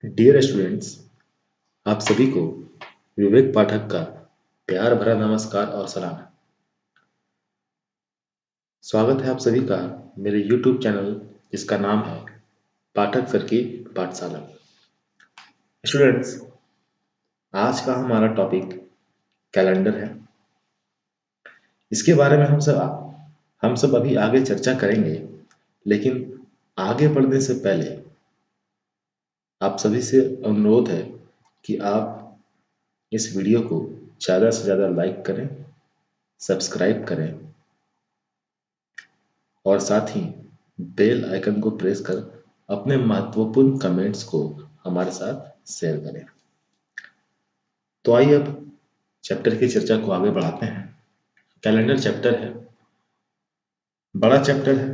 Dear students, आप सभी को विवेक पाठक का प्यार भरा नमस्कार और सलाम। स्वागत है आप सभी का मेरे YouTube चैनल जिसका नाम है पाठक सर की पाठशाला। स्टूडेंट्स, आज का हमारा टॉपिक कैलेंडर है। इसके बारे में हम सब अभी आगे चर्चा करेंगे, लेकिन आगे बढ़ने से पहले आप सभी से अनुरोध है कि आप इस वीडियो को ज़्यादा से ज़्यादा लाइक करें, सब्सक्राइब करें और साथ ही बेल आइकन को प्रेस कर अपने महत्वपूर्ण कमेंट्स को हमारे साथ शेयर करें। तो आइए अब चैप्टर की चर्चा को आगे बढ़ाते हैं। कैलेंडर चैप्टर है, बड़ा चैप्टर है,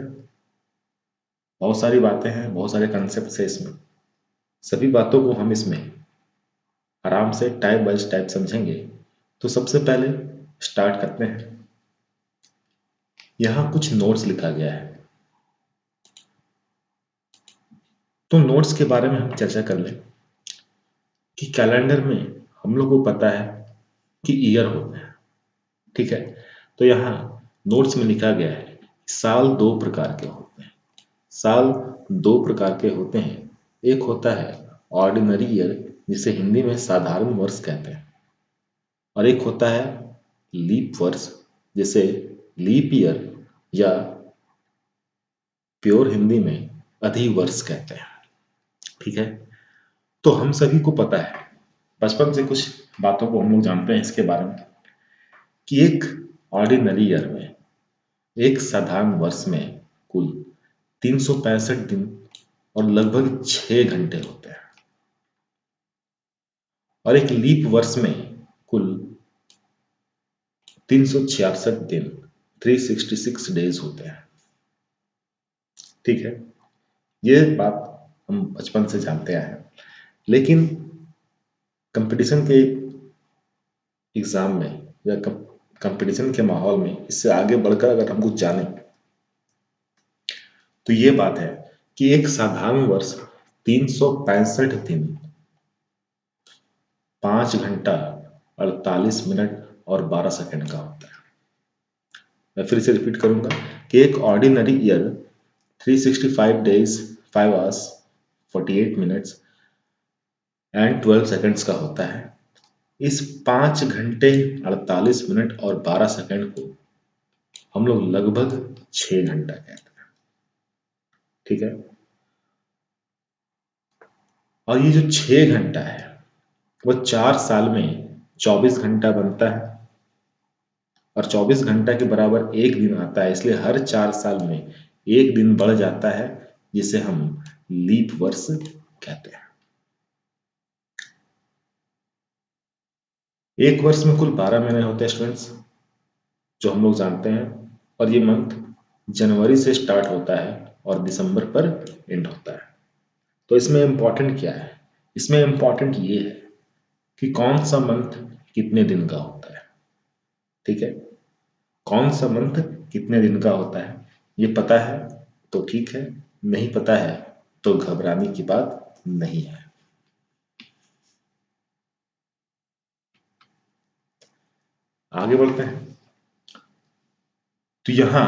बहुत सारी बातें हैं, बहुत सारे कंसेप्ट है इसमें। सभी बातों को हम इसमें आराम से टाइप बाय टाइप समझेंगे। तो सबसे पहले स्टार्ट करते हैं। यहाँ कुछ नोट्स लिखा गया है, तो नोट्स के बारे में हम चर्चा कर लें कि कैलेंडर में हम लोग को पता है कि ईयर होते हैं, ठीक है। तो यहाँ नोट्स में लिखा गया है साल दो प्रकार के होते हैं। साल दो प्रकार के होते हैं। एक होता है ऑर्डिनरी ईयर, जिसे हिंदी में साधारण वर्ष कहते हैं, और एक होता है लीप वर्ष, जिसे लीप ईयर या प्योर हिंदी में अधिवर्ष कहते हैं, ठीक है। तो हम सभी को पता है, बचपन से कुछ बातों को हम लोग जानते हैं इसके बारे में, कि एक ऑर्डिनरी ईयर में, एक साधारण वर्ष में कुल 365 दिन और लगभग 6 घंटे होते हैं, और एक लीप वर्ष में कुल 366 दिन 366 डेज होते हैं, ठीक है। ये बात हम बचपन से जानते आए हैं, लेकिन कंपटीशन के एग्जाम में या कंपटीशन के माहौल में इससे आगे बढ़कर अगर हम कुछ जाने तो ये बात है कि एक साधारण वर्ष 365 दिन 5 घंटा 48 मिनट और 12 सेकंड का होता है। मैं फिर से रिपीट करूंगा कि एक ordinary year 365 days 5 hours 48 minutes and 12 seconds का होता है। इस 5 घंटे 48 मिनट और 12 सेकंड को हम लोग लगभग 6 घंटा कहते हैं, ठीक है। और ये जो 6 घंटा है वो 4 साल में 24 घंटा बनता है, और 24 घंटा के बराबर एक दिन आता है, इसलिए हर 4 साल में एक दिन बढ़ जाता है, जिसे हम लीप वर्ष कहते हैं। एक वर्ष में कुल 12 महीने होते हैं स्टूडेंट्स, जो हम लोग जानते हैं, और ये मंथ जनवरी से स्टार्ट होता है और दिसंबर पर एंड होता है। तो इसमें इम्पोर्टेंट क्या है? इसमें इम्पोर्टेंट ये है कि कौन सा मंथ कितने दिन का होता है, ठीक है। कौन सा मंथ कितने दिन का होता है ये पता है तो ठीक है, नहीं पता है तो घबराने की बात नहीं है। आगे बढ़ते हैं। तो यहाँ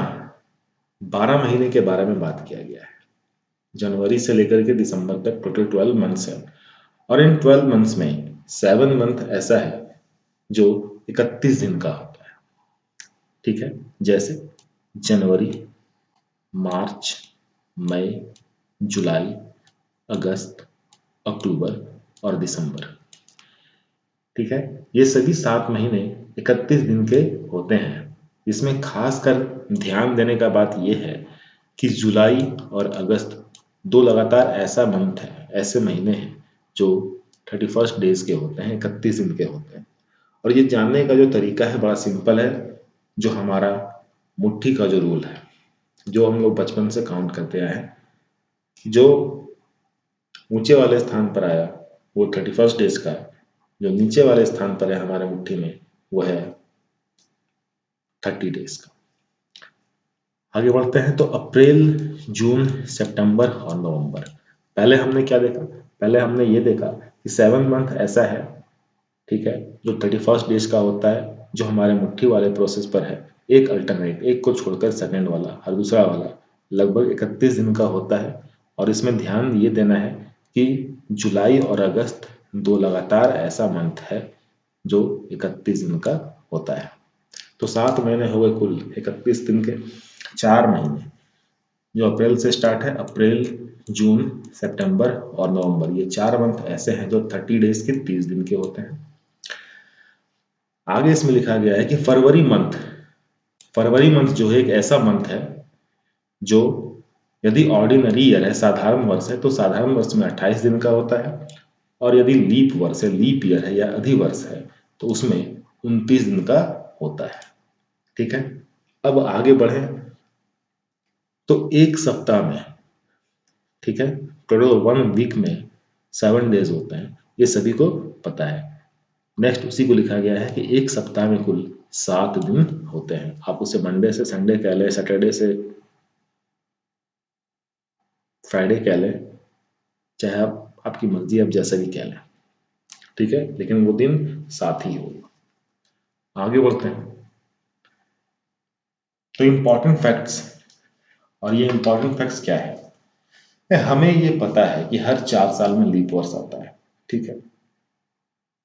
12 महीने के बारे में बात किया गया है। जनवरी से लेकर के दिसंबर तक टोटल 12 मंथ्स है, और इन 12 मंथ्स में 7 मंथ ऐसा है जो 31 दिन का होता है, ठीक है। जैसे जनवरी, मार्च, मई, जुलाई, अगस्त, अक्टूबर और दिसंबर, ठीक है। ये सभी 7 महीने 31 दिन के होते हैं। इसमें खास कर ध्यान देने का बात यह है कि जुलाई और अगस्त दो लगातार ऐसा मंथ है, ऐसे महीने हैं जो 31 डेज के होते हैं, 31 दिन के होते हैं। और ये जानने का जो तरीका है बड़ा सिंपल है, जो हमारा मुट्ठी का जो रूल है, जो हम लोग बचपन से काउंट करते आए हैं, जो ऊंचे वाले स्थान पर आया वो 31 डेज का, जो नीचे वाले स्थान पर है हमारे मुट्ठी में वो है 30 डेज का। आगे बढ़ते हैं। तो अप्रैल, जून, सितंबर और नवंबर, पहले हमने क्या देखा पहले हमने ये देखा कि 7 मंथ ऐसा है, ठीक है, जो 31 डेज का होता है, जो हमारे मुट्ठी वाले प्रोसेस पर है। एक अल्टरनेट, एक को छोड़कर सेकंड वाला और दूसरा वाला लगभग 31 दिन का होता है। और इसमें ध्यान ये देना है कि जुलाई और अगस्त दो लगातार ऐसा मंथ है जो 31 दिन का होता है। तो 7 महीने हो गए कुल 31 दिन के। 4 महीने जो अप्रैल से स्टार्ट है, अप्रैल, जून, सितंबर और नवंबर, ये 4 मंथ ऐसे हैं जो 30 डेज के 30 दिन के होते हैं। आगे इसमें लिखा गया है कि फरवरी मंथ जो है एक ऐसा मंथ है जो यदि ऑर्डिनरी ईयर है, साधारण वर्ष है, तो साधारण वर्ष में 28 दिन का होता है। और यदि लीप वर्ष है, लीप ईयर है या अधिवर्ष है, तो उसमें 29 दिन का होता है। ठीक है, अब आगे बढ़े तो एक सप्ताह में, ठीक है, टोटल 1 वीक में 7 डेज होते हैं, ये सभी को पता है। नेक्स्ट उसी को लिखा गया है कि एक सप्ताह में कुल 7 दिन होते हैं। आप उसे मंडे से संडे कह लें, सैटरडे से फ्राइडे कह लें, चाहे आप आपकी मर्जी, आप जैसा भी कह लें, ठीक है, लेकिन वो दिन साथ ही होगा। आगे बढ़ते हैं तो इम्पॉर्टेंट फैक्ट्स। और ये इम्पॉर्टेंट फैक्ट्स क्या है? हमें ये पता है कि हर 4 साल में लीप वर्ष आता है, ठीक है।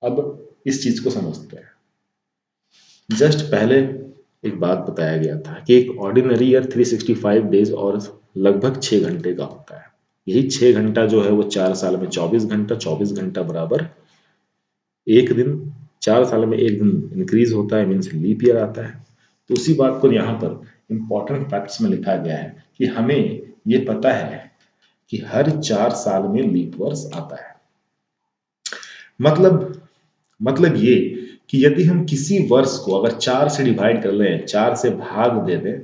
अब इस चीज को समझते हैं। जस्ट पहले एक बात बताया गया था कि एक ऑर्डिनरी ईयर 365 डेज और लगभग 6 घंटे का होता है। यही 6 घंटा जो है वो 4 साल में 24 घंटा, 24 घंटा बराबर एक दिन। 4 साल में एक दिन इंक्रीज होता है, मीन्स लीप ईयर आता है। तो उसी बात को यहाँ पर इंपॉर्टेंट फैक्ट्स में लिखा गया है कि हमें ये पता है कि हर 4 साल में लीप वर्ष आता है। मतलब मतलब ये कि यदि हम किसी वर्ष को अगर 4 से डिवाइड कर लें, 4 से भाग दे दें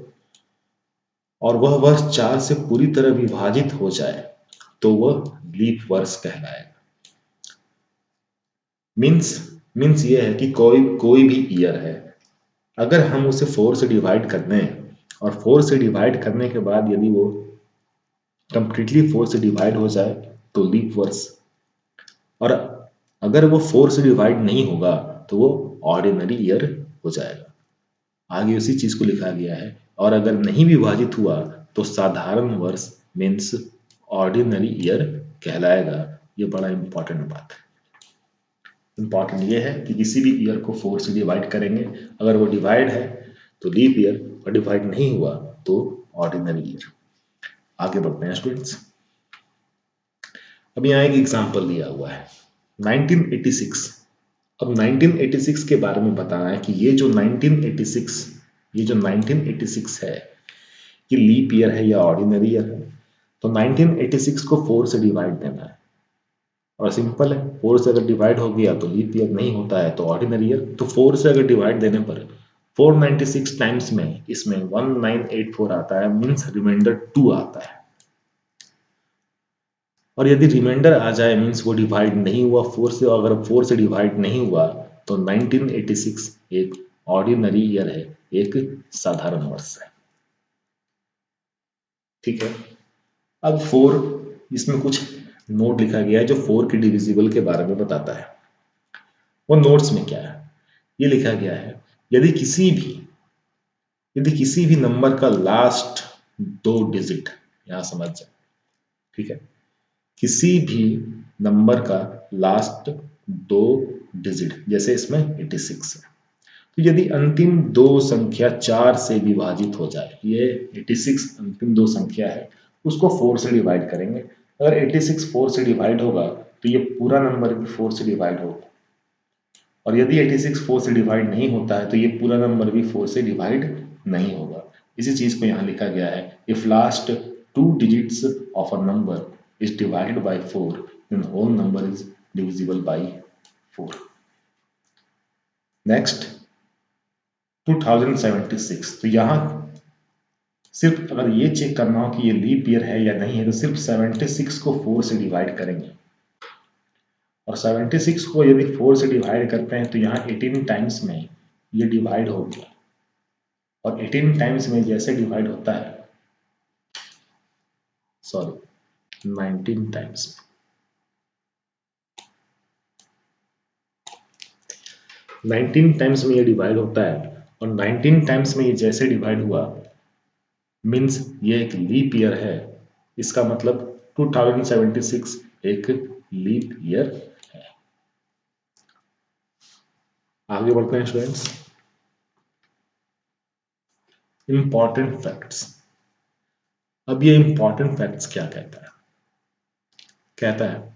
और वह वर्ष 4 से पूरी तरह विभाजित हो जाए, तो वह लीप वर्ष कहलाएगा। मीन्स मीन्स ये है कि कोई कोई भी ईयर है, अगर हम उसे 4 से डिवाइड कर दें और 4 से डिवाइड करने के बाद यदि वो कंप्लीटली 4 से डिवाइड हो जाए तो लीप वर्ष। और अगर वो 4 से डिवाइड नहीं होगा तो वो ऑर्डिनरी ईयर हो जाएगा। आगे उसी चीज को लिखा गया है। और अगर नहीं विभाजित हुआ तो साधारण वर्ष मीन्स ऑर्डिनरी ईयर कहलाएगा। ये बड़ा इंपॉर्टेंट बात है। इंपॉर्टेंट ये है कि किसी भी ईयर को 4 से डिवाइड करेंगे, अगर वो डिवाइड है तो लीप ईयर, और डिवाइड नहीं हुआ तो ऑर्डिनरी ईयर। आगे बढ़ते हैं स्टूडेंट्स। अब यहाँ एक एग्जांपल दिया हुआ है 1986। अब 1986 के बारे में बताना है कि ये जो 1986 है, ये लीप ईयर है या ऑर्डिनरी ईयर है। तो 1986 को 4 से डिवाइड देना है और सिंपल है, 4 से अगर डिवाइड हो गया तो लीप ईयर नहीं होता है तो ऑर्डिनरी ईयर। तो 4 से अगर डिवाइड देने पर 496 टाइम्स में इसमें 1984 आता है, मीन्स रिमाइंडर 2 आता है। और यदि रिमाइंडर आ जाए मीन्स वो डिवाइड नहीं हुआ 4 से, अगर 4 से डिवाइड नहीं हुआ तो 1986 एक ऑर्डिनरी ईयर है, एक साधारण वर्ष है। ठीक है, अब 4, इसमें कुछ नोट लिखा गया है जो 4 के डिविजिबल के बारे में बताता है। वो नोट्स में क्या है, ये लिखा गया है यदि किसी भी नंबर का लास्ट 2 डिजिट, यहां समझ जाए, ठीक है, किसी भी नंबर का लास्ट 2 डिजिट, जैसे इसमें 86 है, तो यदि अंतिम 2 संख्या 4 से विभाजित हो जाए, ये 86 अंतिम 2 संख्या है, उसको 4 से डिवाइड करेंगे। अगर 86 4 से डिवाइड होगा तो ये पूरा नंबर भी 4 से डिवाइड होगा। और यदि 86 4 से डिवाइड नहीं होता है तो ये पूरा नंबर भी 4 से डिवाइड नहीं होगा। इसी चीज को यहाँ लिखा गया है, if last 2 digits of a number is divided by 4 then whole number is divisible by 4। Next 2076। तो यहाँ सिर्फ अगर ये चेक करना हो कि ये लीप ईयर है या नहीं है तो सिर्फ 76 को 4 से डिवाइड करेंगे। और 76 को यदि 4 से डिवाइड करते हैं तो यहाँ 18 टाइम्स में ये डिवाइड हो गया। और 18 टाइम्स में जैसे डिवाइड होता है, सॉरी 19 टाइम्स में, 19 टाइम्स में ये डिवाइड होता है और 19 टाइम्स में ये जैसे डिवाइड हुआ मीन्स ये एक लीप ईयर है। इसका मतलब 2076 एक लीप ईयर है। आगे बढ़ते हैं स्टूडेंट्स। Important facts. अब ये इंपॉर्टेंट फैक्ट्स क्या कहता है? कहता है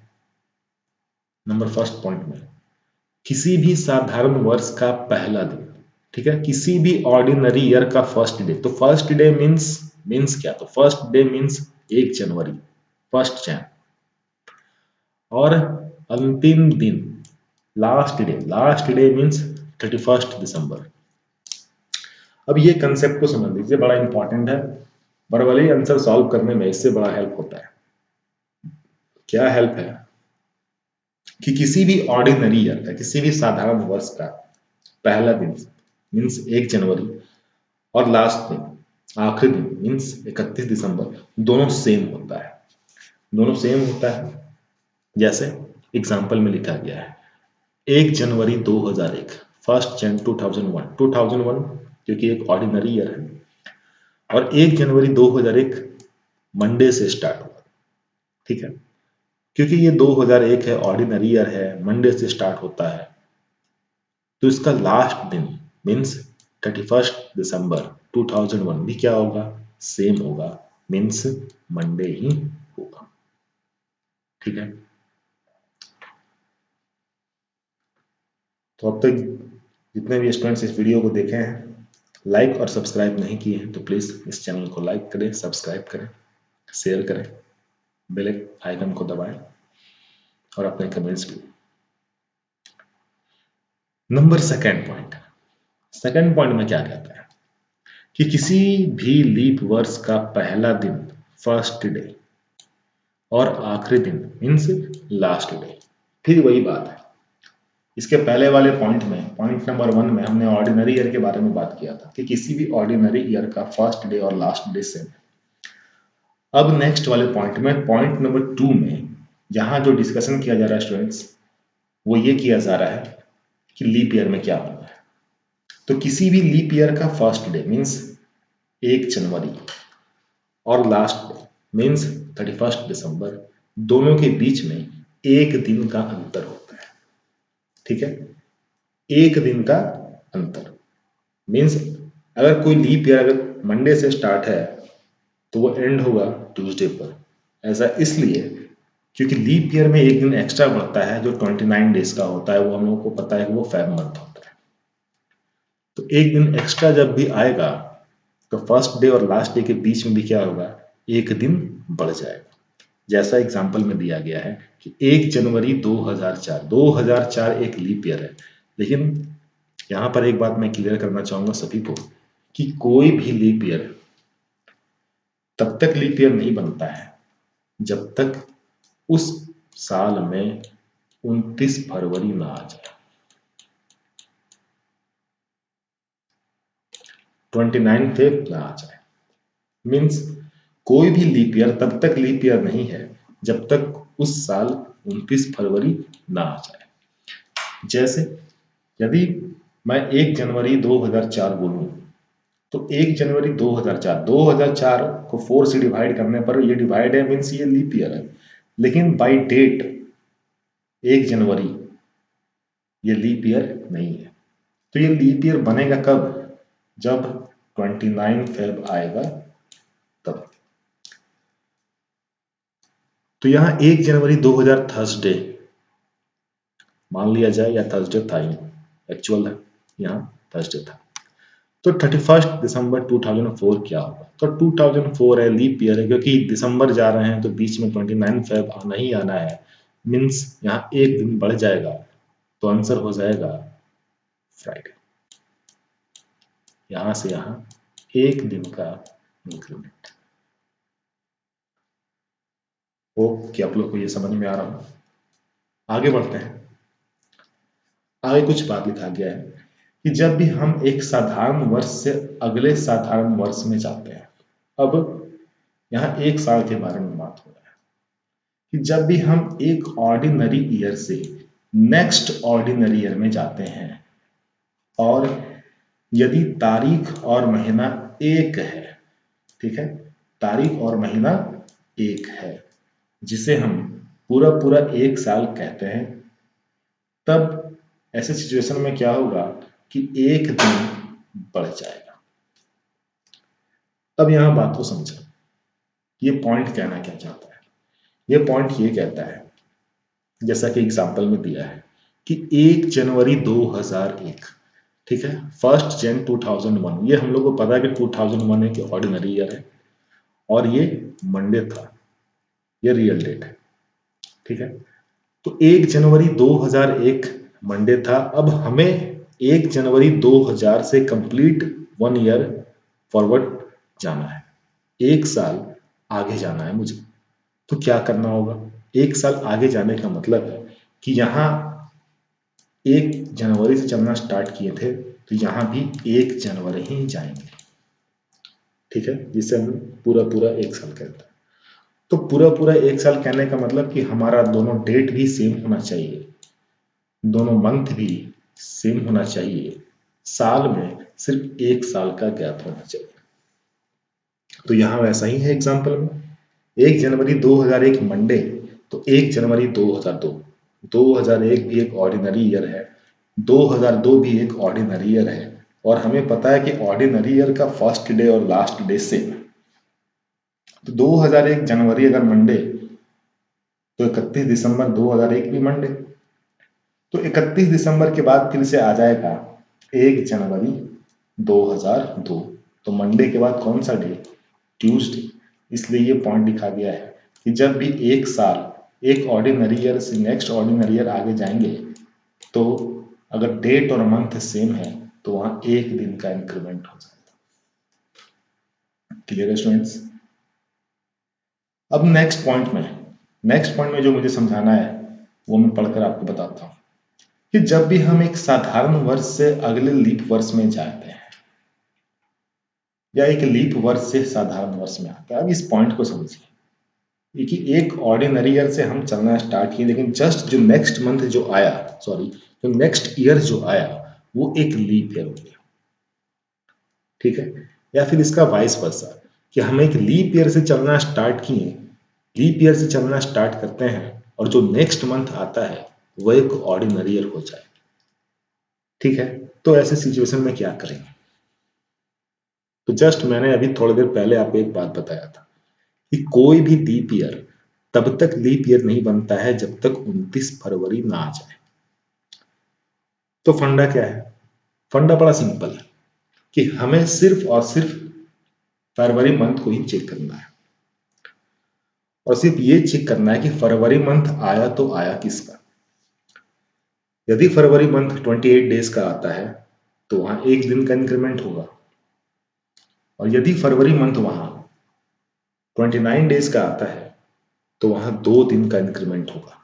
नंबर फर्स्ट पॉइंट में, किसी भी साधारण वर्ष का पहला दिन, ठीक है, किसी भी ऑर्डिनरी ईयर का फर्स्ट डे। तो फर्स्ट डे मीन्स क्या? तो फर्स्ट डे मीन्स 1 जनवरी, फर्स्ट जैन। और अंतिम दिन, लास्ट डे मीन्स 31 दिसंबर। अब ये कंसेप्ट को समझ लीजिए, बड़ा इंपॉर्टेंट है। बड़ा वाले आंसर सॉल्व करने में इससे बड़ा हेल्प होता है। क्या हेल्प है? कि किसी भी ऑर्डिनरी ईयर का, किसी भी साधारण वर्ष का पहला दिन मीन्स 1 जनवरी और लास्ट दिन, आखिरी दिन मीन्स 31 दिसंबर, दोनों सेम होता है। दोनों सेम होता है। जैसे एग्जाम्पल में लिखा गया है 1 जनवरी 2001, फर्स्ट जैन 2001 क्योंकि एक ऑर्डिनरी ईयर है, और 1 जनवरी 2001 मंडे से स्टार्ट हुआ। ठीक है, क्योंकि ये 2001 है, ऑर्डिनरी ईयर है, मंडे से स्टार्ट होता है, तो इसका लास्ट दिन मीन्स 31 दिसंबर 2001 भी क्या होगा? सेम होगा, मीन्स मंडे ही होगा। ठीक है, तो अब तक जितने भी स्टूडेंट्स इस वीडियो को देखे हैं, लाइक और सब्सक्राइब नहीं किए हैं तो प्लीज़ इस चैनल को लाइक करें, सब्सक्राइब करें, शेयर करें, बेल आइकन को दबाएं और अपने कमेंट्स भी। नंबर सेकंड पॉइंट में क्या कहता है कि किसी भी लीप वर्ष का पहला दिन फर्स्ट डे और आखिरी दिन मीन्स लास्ट डे। फिर वही बात है, इसके पहले वाले पॉइंट में, पॉइंट नंबर 1 में हमने ऑर्डिनरी ईयर के बारे में बात किया था कि किसी भी ऑर्डिनरी ईयर का फर्स्ट डे और लास्ट डे सेम। अब नेक्स्ट वाले पॉइंट में, पॉइंट नंबर 2 में, जहां जो डिस्कशन किया जा रहा है स्टूडेंट्स, वो ये किया जा रहा है कि लीप ईयर में क्या होगा। तो किसी भी लीप ईयर का फर्स्ट डे मीन्स 1 जनवरी और लास्ट डे मीन्स 31 दिसंबर, दोनों के बीच में एक दिन का अंतर होता है। ठीक है, एक दिन का अंतर मीन्स अगर कोई लीप ईयर अगर मंडे से स्टार्ट है तो वो एंड होगा ट्यूसडे पर। ऐसा इसलिए क्योंकि लीप ईयर में एक दिन एक्स्ट्रा बढ़ता है जो 29 डेज का होता है, वो हम लोगों को पता है कि वो फेब मंथ होता है। तो एक दिन एक्स्ट्रा जब भी आएगा तो फर्स्ट डे और लास्ट डे के बीच में भी क्या होगा? एक दिन बढ़ जाएगा। जैसा एग्जाम्पल में दिया गया है कि 1 जनवरी 2004 एक लीप ईयर है। लेकिन यहां पर एक बात मैं क्लियर करना चाहूंगा सभी को कि कोई भी लीप ईयर तब तक लीप ईयर नहीं बनता है जब तक उस साल में 29 फरवरी ना आ जाए, 29 फेब ना आ जाए। मीन्स कोई भी लीप ईयर तब तक लीप ईयर नहीं है जब तक उस साल 29 फरवरी ना आ जाए। जैसे यदि मैं 1 जनवरी 2004 बोलूं तो 1 जनवरी 2004 को 4 से डिवाइड करने पर ये डिवाइड है मीन्स ये लीप ईयर है। लेकिन बाय डेट 1 जनवरी ये लीप ईयर नहीं है। तो ये लीप ईयर बनेगा कब? जब 29 फेब आएगा तब। तो यहाँ 1 जनवरी 2000 थर्सडे मान लिया जाए, या थर्सडे था, ही एक्चुअल है, यहाँ थर्सडे था। तो 31 दिसंबर 2004 क्या होगा? तो 2004 है, लीप ईयर है, क्योंकि दिसंबर जा रहे हैं तो बीच में 29 फेब आना ही आना है। मीन्स यहाँ एक दिन बढ़ जाएगा तो आंसर हो जाएगा फ्राइडे। यहां से यहां एक दिन का इंक्रीमेंट। होप कि आप लोग को ये समझ में आ रहा हो। आगे बढ़ते हैं। आगे कुछ बात लिखा गया है कि जब भी हम एक साधारण वर्ष से अगले साधारण वर्ष में जाते हैं, अब यहाँ एक साल के बारे में बात हो रहा है कि जब भी हम एक ऑर्डिनरी ईयर से नेक्स्ट ऑर्डिनरी ईयर में जाते हैं और यदि तारीख और महीना एक है, ठीक है, तारीख और महीना एक है, जिसे हम पूरा पूरा एक साल कहते हैं, तब ऐसे सिचुएशन में क्या होगा कि एक दिन बढ़ जाएगा। अब यहां बात को समझो, ये पॉइंट कहना क्या चाहता है। ये पॉइंट ये कहता है, जैसा कि एग्जाम्पल में दिया है कि 1 जनवरी 2001, ठीक है, 1 जन 2001, ये हम लोग को पता है कि 2001 एक ऑर्डिनरी ईयर है और ये मंडे था, ये रियल डेट है, ठीक है। तो 1 जनवरी 2001 मंडे था। अब हमें 1 जनवरी 2000 से कंप्लीट 1 ईयर फॉरवर्ड जाना है, एक साल आगे जाना है मुझे। तो क्या करना होगा, एक साल आगे जाने का मतलब है कि यहाँ 1 जनवरी से चलना स्टार्ट किए थे, तो यहाँ भी 1 जनवरी ही जाएंगे, ठीक है, जिसे हम पूरा पूरा एक साल कहते हैं। तो पूरा पूरा एक साल कहने का मतलब कि हमारा दोनों डेट भी सेम होना चाहिए, दोनों मंथ भी सेम होना चाहिए, साल में सिर्फ एक साल का गैप होना चाहिए। तो यहाँ वैसा ही है एग्जाम्पल में, 1 जनवरी 2001 मंडे, तो 1 जनवरी 2002, 2001 भी एक ऑर्डिनरी ईयर है, 2002 भी एक ऑर्डिनरी ईयर है, और हमें पता है कि ऑर्डिनरी ईयर का फर्स्ट डे और लास्ट डे सेम है। तो 2001 जनवरी अगर मंडे, तो 31 दिसंबर 2001 भी मंडे। तो 31 दिसंबर के बाद फिर से आ जाएगा 1 जनवरी 2002, तो मंडे के बाद कौन सा डे, ट्यूसडे। इसलिए ये पॉइंट लिखा गया है कि जब भी एक साल एक ऑर्डिनरी ईयर से नेक्स्ट ऑर्डिनरी ईयर आगे जाएंगे, तो अगर डेट और मंथ सेम है तो वहां एक दिन का इंक्रीमेंट हो जाएगा। क्लियर है स्टूडेंट्स। अब नेक्स्ट पॉइंट में जो मुझे समझाना है वो मैं पढ़कर आपको बताता हूं कि जब भी हम एक साधारण वर्ष से अगले लीप वर्ष में जाते हैं या एक लीप वर्ष से साधारण वर्ष में आते हैं, अब इस पॉइंट को समझिए कि एक ऑर्डिनरी ईयर से हम चलना स्टार्ट किए, लेकिन जस्ट जो नेक्स्ट मंथ जो आया, सॉरी, जो नेक्स्ट ईयर जो आया वो एक लीप ईयर हो गया, ठीक है। या फिर इसका वाइस वर्सा कि हम एक लीप ईयर से चलना स्टार्ट किए, लीप ईयर से चलना स्टार्ट करते हैं और जो नेक्स्ट मंथ आता है वह एक ऑर्डिनरी ईयर हो जाए, ठीक है। तो ऐसे सिचुएशन में क्या करेंगे, तो जस्ट मैंने अभी थोड़ी देर पहले आपको एक बात बताया था कि कोई भी लीप ईयर तब तक लीप ईयर नहीं बनता है जब तक 29 फरवरी ना आ जाए। तो फंडा क्या है, फंडा बड़ा सिंपल है कि हमें सिर्फ और सिर्फ फरवरी मंथ को ही चेक करना है, और सिर्फ ये चेक करना है कि फरवरी मंथ आया तो आया किसका। यदि फरवरी मंथ 28 डेज का आता है तो वहां एक दिन का इंक्रीमेंट होगा, और यदि फरवरी मंथ वहां 29 डेज का आता है तो वहां 2 दिन का इंक्रीमेंट होगा।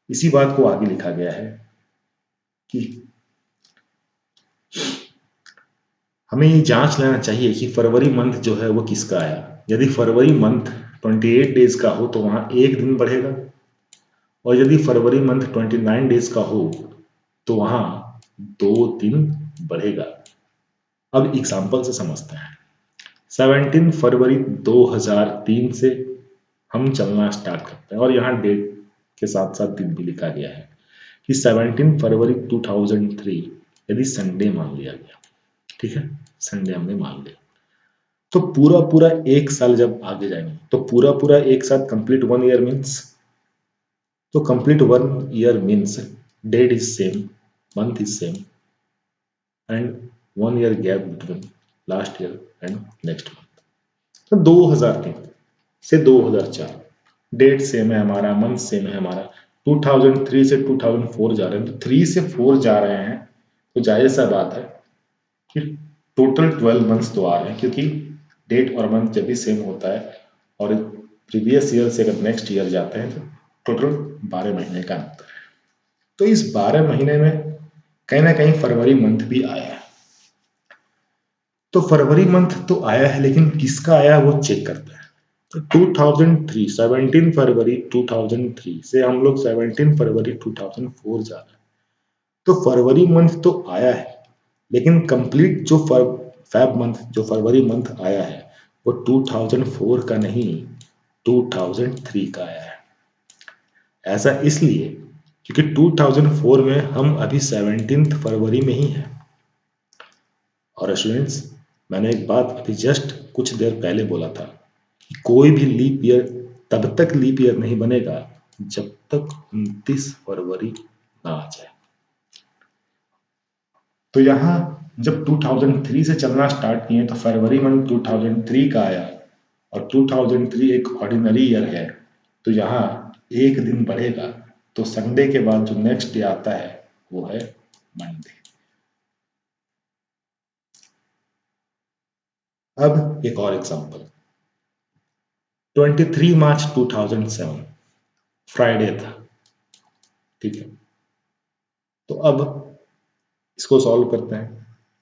इसी बात को आगे लिखा गया है कि हमें ये जांच लेना चाहिए कि फरवरी मंथ जो है वो किसका आया। यदि फरवरी मंथ 28 डेज का हो तो वहां एक दिन बढ़ेगा, और यदि फरवरी मंथ 29 डेज का हो तो वहां 2 दिन बढ़ेगा। अब एग्जाम्पल से समझते हैं। 17 फरवरी 2003 से हम चलना स्टार्ट करते हैं, और यहाँ डेट के साथ साथ दिन भी लिखा गया है कि 17 फरवरी 2003 यदि संडे मान लिया गया, ठीक है, संडे हमने मान लिया, तो पूरा पूरा एक साल जब आगे जाएंगे तो पूरा पूरा एक साथ कंप्लीट 1 ईयर मीन्स, तो complete 1 year means date is same, month is same, and 1 year gap between last year and next month. तो 2003 से 2004 डेट सेम है हमारा, मंथ सेम है हमारा। 2003 से 2004 जा रहे हैं, तो 3 से 4 जा रहे हैं, तो जाहिर सा बात है कि टोटल 12 मंथ्स तो आ रहे हैं, क्योंकि डेट और मंथ जब भी सेम होता है और प्रीवियस ईयर से अगर नेक्स्ट ईयर जाते हैं तो टोटल 12 महीने का अंतर है। तो इस 12 महीने में कहीं ना कहीं फरवरी मंथ भी आया है, तो फरवरी मंथ तो आया है, लेकिन किसका आया वो चेक करते हैं। तो 2003 17 फरवरी 2003 से हम लोग 17 फरवरी 2004 जा रहे हैं, तो फरवरी मंथ तो आया है, लेकिन कंप्लीट जो फैब मंथ, जो फरवरी मंथ आया है वो 2004 का नहीं 2003 का आया है। ऐसा इसलिए क्योंकि 2004 में हम अभी 17 फरवरी में ही हैं। और स्टूडेंट्स, मैंने एक बात अभी जस्ट कुछ देर पहले बोला था कि कोई भी लीप ईयर तब तक लीप ईयर नहीं बनेगा जब तक 29 फरवरी ना आ जाए। तो यहाँ जब 2003 से चलना स्टार्ट किए तो फरवरी मंथ 2003 का आया और 2003 एक ऑर्डिनरी ईयर है, तो यहाँ एक दिन बढ़ेगा, तो संडे के बाद जो नेक्स्ट डे आता है वो है मंडे। अब एक और एग्जांपल, 23 मार्च 2007 फ्राइडे था, ठीक है। तो अब इसको सॉल्व करते हैं।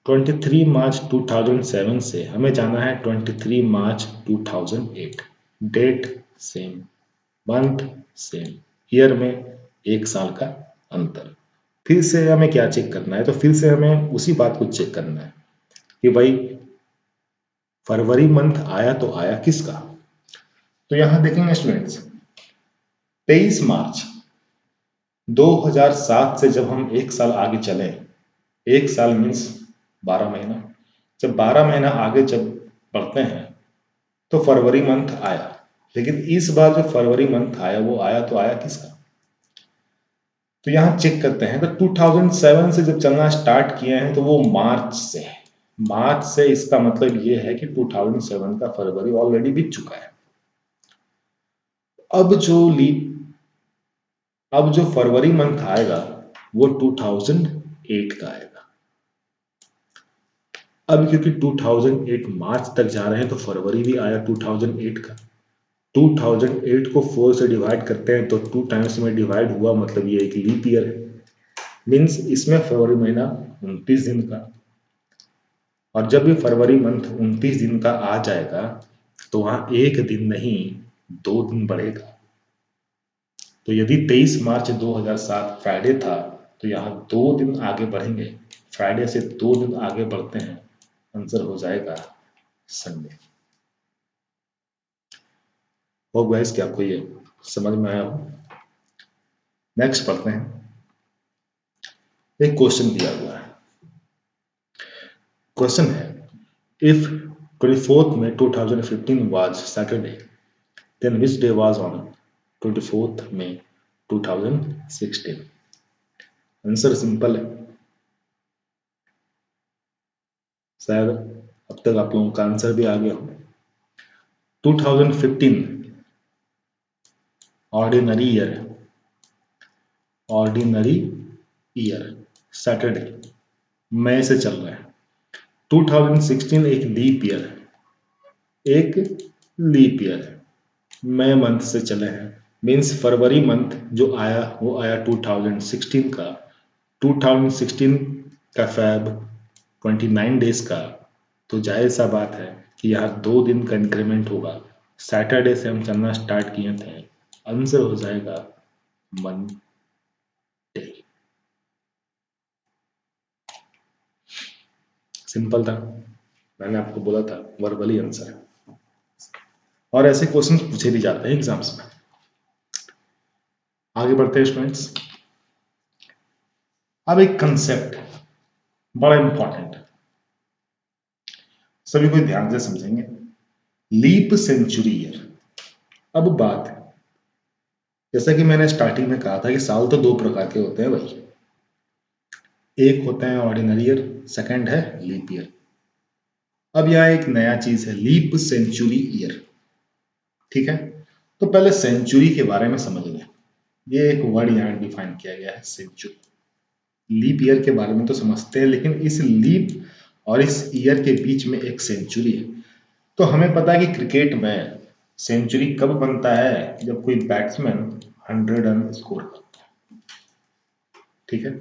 23 मार्च 2007 से हमें जाना है 23 मार्च 2008। Date same, month same, year में एक साल का अंतर। फिर से हमें क्या चेक करना है, तो फिर से हमें उसी बात को चेक करना है कि भाई फरवरी मंथ आया तो आया किसका। तो यहां देखेंगे स्टूडेंट्स, 23 मार्च 2007 से जब हम एक साल आगे चले, एक साल मीन्स 12 महीना, जब 12 महीना आगे जब बढ़ते हैं तो फरवरी मंथ आया। लेकिन इस बार जो फरवरी मंथ आया वो आया तो आया किसका। तो यहां चेक करते हैं, तो 2007 से जब चलना स्टार्ट किए हैं तो वो मार्च से है। मार्च से इसका मतलब ये है कि 2007 का फरवरी ऑलरेडी बीत चुका है। अब जो लीप, अब जो फरवरी मंथ आएगा वो 2008 का आएगा। अब क्योंकि 2008 मार्च तक जा रहे हैं तो फरवरी भी आया 2008 का। 2008 को 4 से डिवाइड करते हैं तो 2 टाइम्स में डिवाइड हुआ, मतलब ये एक लीप ईयर है। मीन्स इसमें फरवरी महीना 29 दिन का, और जब भी फरवरी मंथ 29 दिन का आ जाएगा तो वहां एक दिन नहीं 2 दिन बढ़ेगा। तो यदि 23 मार्च 2007 फ्राइडे था तो यहाँ 2 दिन आगे बढ़ेंगे, फ्राइडे से 2 दिन आगे बढ़ते हैं, आंसर हो जाएगा संडे। होप गाइस कि आपको ये समझ में आया हो। नेक्स्ट पढ़ते हैं। एक क्वेश्चन दिया हुआ है, क्वेश्चन है if 24th May 2015 was Saturday, then which day was on 24th May 2016? Answer simple है, शायद अब तक आप लोगों का आंसर भी आ गया हो। 2015 ऑर्डिनरी ईयर है, ऑर्डिनरी ईयर, सैटरडे मई से चल रहा है। 2016 एक लीप ईयर है, एक लीप ईयर है, मई मंथ से चले हैं। मीन्स फरवरी मंथ जो आया वो आया 2016 का, 2016 का फैब 29 डेज का। तो जाहिर सा बात है कि यहाँ 2 दिन का इंक्रीमेंट होगा। सैटरडे से हम चलना स्टार्ट किए थे, आंसर हो जाएगा मंडे। सिंपल था, मैंने आपको बोला था वर्बली आंसर है। और ऐसे क्वेश्चन पूछे भी जाते हैं एग्जाम्स में। आगे बढ़ते हैं स्टूडेंट्स। अब एक कंसेप्ट बड़ा इंपॉर्टेंट, सभी को ध्यान से समझेंगे, लीप सेंचुरी ईयर। अब बात, जैसा कि मैंने स्टार्टिंग में कहा था कि साल तो 2 प्रकार के होते हैं भाई, एक होता है ऑर्डिनरी ईयर, सेकंड है लीप ईयर। अब यहाँ एक नया चीज है लीप सेंचुरी ईयर, ठीक है। तो पहले सेंचुरी के बारे में समझ लें, ये एक वर्ड यहाँ डिफाइन किया गया है सेंचुरी। लीप ईयर के बारे में तो समझते हैं, लेकिन इस लीप और इस ईयर के बीच में एक सेंचुरी है। तो हमें पता है कि क्रिकेट में सेंचुरी कब बनता है, जब कोई बैट्समैन 100 रन स्कोर करता है, ठीक है।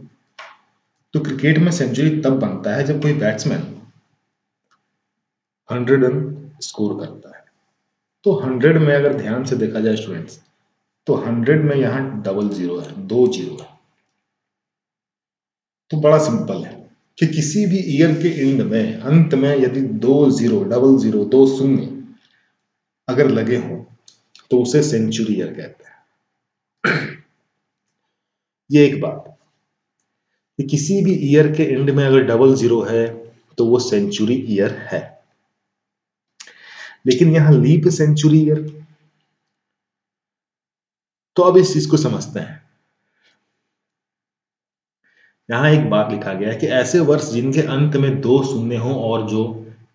तो क्रिकेट में सेंचुरी तब बनता है जब कोई बैट्समैन 100 रन स्कोर करता है। तो 100 में अगर ध्यान से देखा जाए स्टूडेंट्स, तो 100 में यहाँ डबल जीरो है, 2 जीरो है। तो बड़ा सिंपल है कि किसी भी ईयर के एंड में अंत में यदि दो जीरो, डबल जीरो, दो शून्य अगर लगे हों तो उसे सेंचुरी ईयर कहते हैं। ये एक बात कि किसी भी ईयर के एंड में अगर डबल जीरो है तो वो सेंचुरी ईयर है। लेकिन यहां लीप सेंचुरी ईयर, तो अब इस चीज को समझते हैं। यहां एक बात लिखा गया है कि ऐसे वर्ष जिनके अंत में दो शून्य हो और जो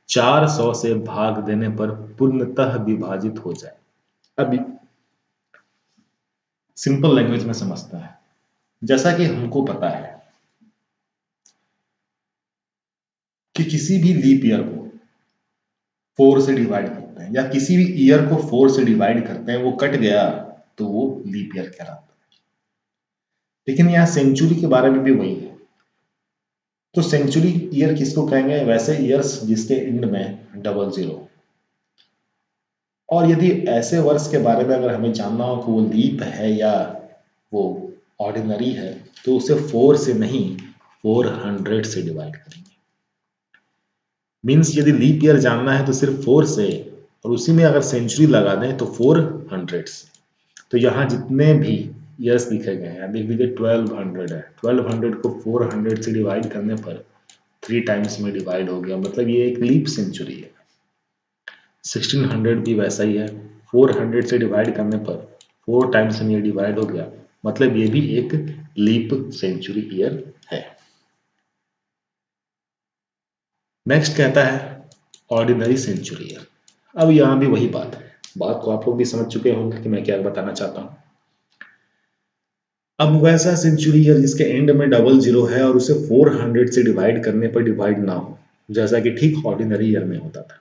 400 से भाग देने पर पूर्णतः विभाजित हो जाए। अब सिंपल लैंग्वेज में समझते हैं। जैसा कि हमको पता है कि किसी भी लीप ईयर को 4 से डिवाइड करते हैं, या किसी भी ईयर को 4 से डिवाइड करते हैं, वो कट गया तो वो लीप ईयर कहलाता है। लेकिन यहाँ सेंचुरी के बारे में भी वही है। तो सेंचुरी ईयर किसको कहेंगे? वैसे ईयर्स जिसके एंड में डबल जीरो। और यदि ऐसे वर्ष के बारे में अगर हमें जानना हो कि वो लीप है या वो ऑर्डिनरी है, तो उसे 4 से नहीं 400 से डिवाइड करेंगे। मीन्स यदि लीप ईयर जानना है तो सिर्फ 4 से, और उसी में अगर सेंचुरी लगा दें तो 400 से। तो यहाँ जितने भी ईयर्स लिखे गए हैं, देख लीजिए 1200 है, 1200 को 400 से डिवाइड करने पर 3 टाइम्स में डिवाइड हो गया, मतलब ये एक लीप सेंचुरी है। 1600 भी वैसा ही है, 400 से डिवाइड करने पर 4 टाइम्स में ये डिवाइड हो गया, मतलब ये भी एक लीप सेंचुरी ईयर है। नेक्स्ट कहता है ऑर्डिनरी सेंचुरी ईयर। अब यहां भी वही बात है, बात को आप लोग भी समझ चुके होंगे कि मैं क्या बताना चाहता हूं। अब वैसा सेंचुरी ईयर जिसके एंड में डबल जीरो है और उसे 400 से डिवाइड करने पर डिवाइड ना हो, जैसा कि ठीक ऑर्डिनरी ईयर में होता था।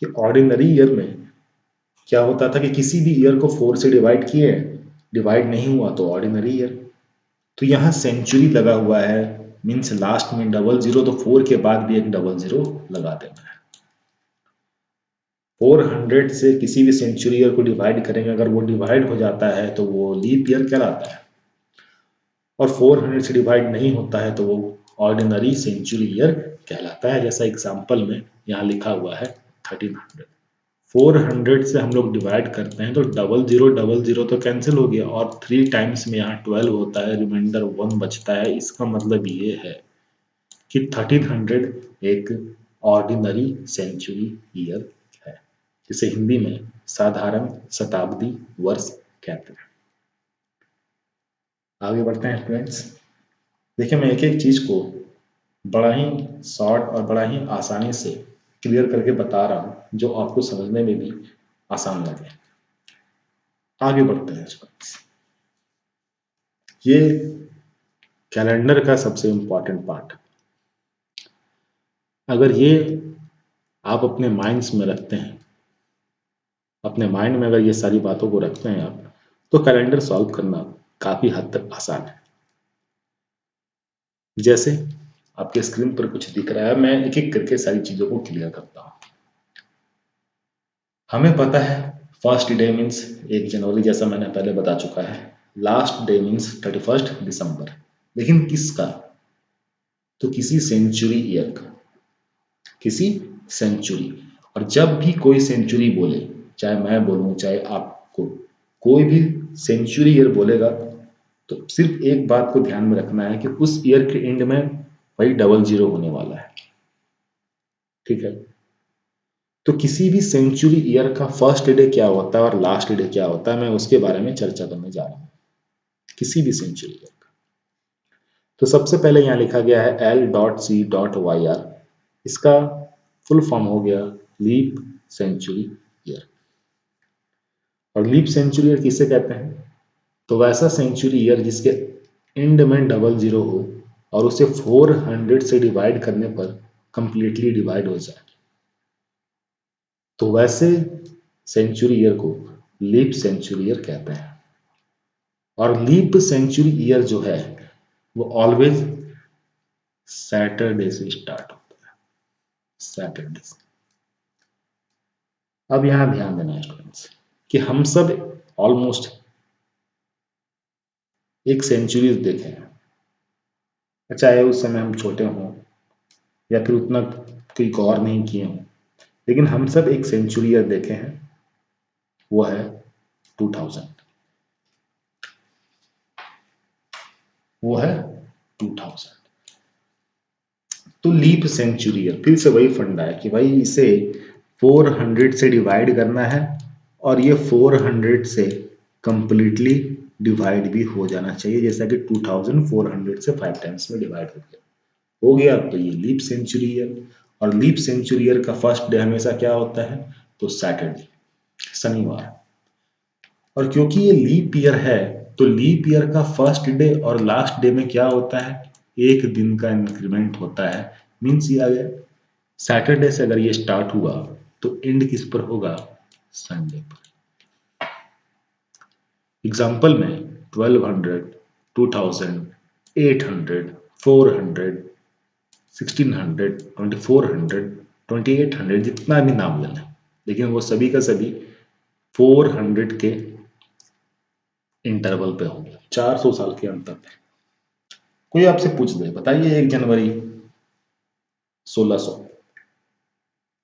कि ऑर्डिनरी ईयर में क्या होता था कि किसी भी ईयर को 4 से डिवाइड किए, डिवाइड नहीं हुआ तो ऑर्डिनरी ईयर। तो यहाँ सेंचुरी लगा हुआ है, मीन्स लास्ट में डबल जीरो, तो 4 के बाद भी एक डबल जीरो लगा देना है। 400 से किसी भी सेंचुरी ईयर को डिवाइड करेंगे, अगर वो डिवाइड हो जाता है तो वो लीप ईयर कहलाता है, और 400 से डिवाइड नहीं होता है तो वो ऑर्डिनरी सेंचुरी ईयर कहलाता है। जैसा एग्जांपल में यहाँ लिखा हुआ है 1300। 400 से हम लोग डिवाइड करते हैं तो डबल जीरो तो कैंसिल हो गया, और 3 टाइम्स में यहाँ 12 होता है, रिमाइंडर 1 बचता है। इसका मतलब ये है कि 1300 एक ऑर्डिनरी सेंचुरी ईयर है, जिसे हिंदी में साधारण शताब्दी वर्ष कहते हैं। आगे बढ़ते हैं स्टूडेंट्स। देखिए, मैं एक एक चीज को बड़ा ही शॉर्ट और बड़ा ही आसानी से क्लियर करके बता रहा हूं, जो आपको समझने में भी आसान लगे। आगे बढ़ते हैं स्टूडेंट्स। ये कैलेंडर का सबसे इंपॉर्टेंट पार्ट। अगर ये आप अपने माइंड्स में रखते हैं, अपने माइंड में अगर ये सारी बातों को रखते हैं आप, तो कैलेंडर सॉल्व करना काफी हद तक आसान है। जैसे आपके स्क्रीन पर कुछ दिख रहा है, मैं एक एक करके सारी चीजों को क्लियर करता हूं। हमें पता है फर्स्ट डे मीन्स 1 जनवरी, जैसा मैंने पहले बता चुका है। लास्ट डे मीन्स 31 दिसंबर। लेकिन किसका? तो किसी सेंचुरी ईयर का, किसी सेंचुरी। और जब भी कोई सेंचुरी बोले, चाहे मैं बोलूं चाहे आपको, कोई भी सेंचुरी ईयर बोलेगा तो सिर्फ एक बात को ध्यान में रखना है कि उस ईयर के एंड में वही डबल जीरो होने वाला है। ठीक है? तो किसी भी सेंचुरी ईयर का फर्स्ट डे क्या होता है और लास्ट डे क्या होता है, मैं उसके बारे में चर्चा करने जा रहा हूं। किसी भी सेंचुरी ईयर का। तो सबसे पहले यहां लिखा गया है L.C.YR। इसका फुल फॉर्म हो गया लीप सेंचुरी ईयर। और लीप सेंचुरी ईयर किसे कहते हैं? तो वैसा सेंचुरी ईयर जिसके एंड में डबल जीरो हो और उसे 400 से डिवाइड करने पर कंप्लीटली डिवाइड हो जाए, तो वैसे सेंचुरी ईयर को लीप सेंचुरी ईयर कहते हैं। और लीप सेंचुरी ईयर जो है वो ऑलवेज सैटरडे से स्टार्ट होता है, सैटरडे से। अब यहां ध्यान देना है स्टूडेंट्स कि हम सब ऑलमोस्ट एक सेंचुरी देखे हैं, चाहे उस समय हम छोटे हों या फिर उतना कोई गौर नहीं किए हों, लेकिन हम सब एक सेंचुरी ईयर देखे हैं, वो है 2000, वो है 2000। तो लीप सेंचुरी ईयर फिर से वही फंडा है कि भाई इसे 400 से डिवाइड करना है और ये 400 से कंप्लीटली डिवाइड भी हो जाना चाहिए, जैसा कि 2400 से 5 टाइम्स में डिवाइड हो गया। तो ये लीप सेंचुरी ईयर। और लीप सेंचुरी ईयर का फर्स्ट डे हमेशा क्या होता है? तो सैटरडे, शनिवार। और क्योंकि ये लीप ईयर है तो लीप ईयर का फर्स्ट डे और लास्ट डे में क्या होता है? एक दिन का इंक्रीमेंट होता है। मीन्स ये अगर सैटरडे से अगर ये स्टार्ट हुआ तो एंड किस पर होगा? संडे पर। एग्जाम्पल में 1200, 2000, 800, 400, 1600, 2400, 2800, जितना भी नाम लेना, लेकिन वो सभी का सभी 400 के इंटरवल पे होंगे, 400 साल के अंतर पे। कोई आपसे पूछ दे, बताइए 1 जनवरी 1600,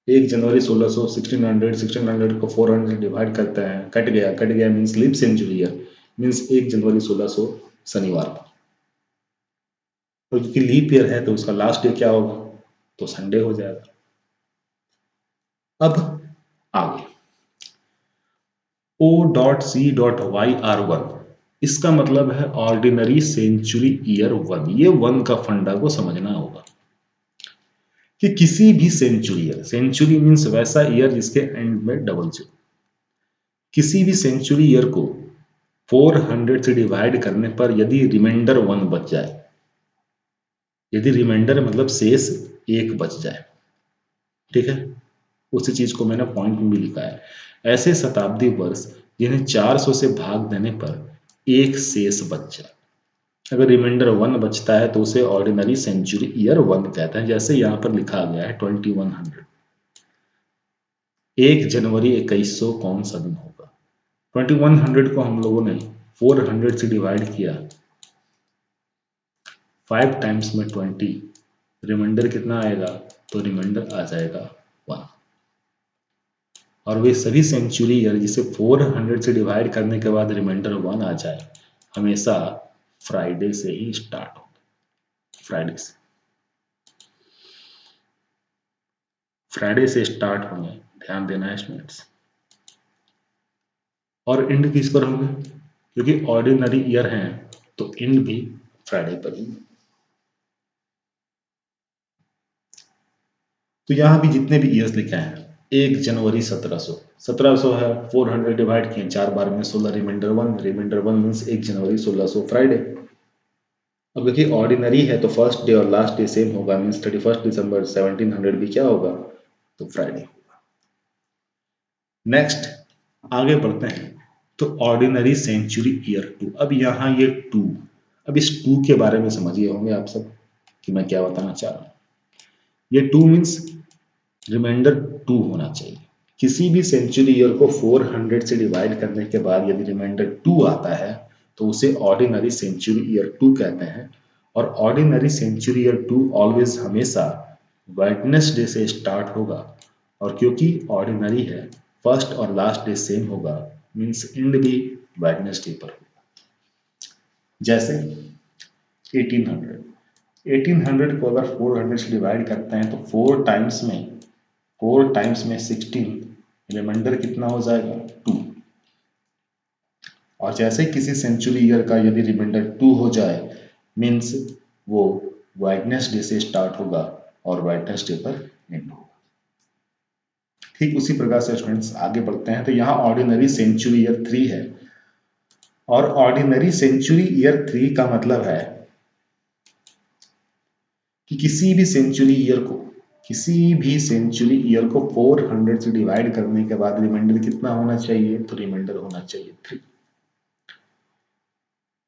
1 जनवरी 1600, 1600, 1600 को 400 डिवाइड करते हैं, कट गया means leap century year, means 1 जनवरी 1600 शनिवार को। और क्योंकि लीप ईयर है तो उसका लास्ट डे क्या होगा? तो संडे हो जाएगा। अब आगे O.C.YR1, इसका मतलब है ऑर्डिनरी सेंचुरी ईयर 1। ये 1 का फंडा को समझना होगा कि किसी भी सेंचुरी ईयर, सेंचुरी मीन्स वैसा ईयर जिसके एंड में डबल जीरो, किसी भी सेंचुरी ईयर को 400 से डिवाइड करने पर यदि रिमाइंडर 1 बच जाए, यदि रिमाइंडर मतलब शेष 1 बच जाए, ठीक है, उसी चीज को मैंने पॉइंट में भी लिखा है। ऐसे शताब्दी वर्ष जिन्हें 400 से भाग देने पर एक शेष बच जाए, अगर रिमाइंडर 1 बचता है तो उसे ऑर्डिनरी सेंचुरी ईयर 1 कहते हैं। जैसे यहां पर लिखा गया है 2100, 1 जनवरी 2100 कौन सा दिन होगा? 2100 को हम लोगों ने 400 से डिवाइड किया, 5 टाइम्स में 20, रिमाइंडर कितना आएगा? तो रिमाइंडर आ जाएगा 1। और वे सभी सेंचुरी ईयर जिसे 400 से डिवाइड करने के बाद रिमाइंडर 1 आ जाए, हमेशा फ्राइडे से ही स्टार्ट हो, फ्राइडे से, फ्राइडे से स्टार्ट होंगे, ध्यान देना है स्टूडेंट्स। और एंड किस पर होंगे? क्योंकि ऑर्डिनरी ईयर हैं तो एंड भी फ्राइडे पर ही। तो यहां भी जितने भी ईयर्स लिखे हैं, 1 जनवरी 1700, 1700 है, 400 डिवाइड किए 4 बार में 16, रिमाइंडर 1, रिमाइंडर 1 मीन्स 1 जनवरी 1600 फ्राइडे। अब क्योंकि ऑर्डिनरी है तो फर्स्ट डे और लास्ट डे सेम होगा, मीन्स 31 दिसंबर 1700 भी क्या होगा? तो फ्राइडे होगा। नेक्स्ट आगे बढ़ते हैं। तो ऑर्डिनरी सेंचुरी ईयर 2। अब यहाँ ये 2, अब इस 2 के बारे में समझिए होंगे आप सब कि मैं क्या बताना चाह रहा हूँ। ये 2 मीन्स रिमाइंडर 2 होना चाहिए। किसी भी सेंचुरी ईयर को 400 से डिवाइड करने के बाद यदि रिमाइंडर 2 आता है तो उसे ऑर्डिनरी सेंचुरी ईयर 2 कहते हैं। और ऑर्डिनरी सेंचुरी ईयर 2 ऑलवेज हमेशा वेडनेसडे से स्टार्ट होगा, और क्योंकि ऑर्डिनरी है फर्स्ट और लास्ट डे सेम होगा, मीन्स एंड भी वेडनेसडे पर होगा। जैसे 1800, 1800 को अगर 400 से डिवाइड करते हैं तो 4 टाइम्स में 16, रिमाइंडर कितना हो जाएगा? 2। और जैसे किसी सेंचुरी ईयर का यदि रिमाइंडर 2 हो जाए, मीन्स वो वेडनेसडे से स्टार्ट होगा और वेडनेसडे पर एंड होगा। ठीक उसी प्रकार से स्टूडेंट्स आगे बढ़ते हैं। तो यहाँ ऑर्डिनरी सेंचुरी ईयर 3 है, और ऑर्डिनरी सेंचुरी ईयर 3 का मतलब है कि किसी भी सेंचुरी ईयर को 400 से डिवाइड करने के बाद रिमाइंडर कितना होना चाहिए? तो रिमाइंडर होना चाहिए 3।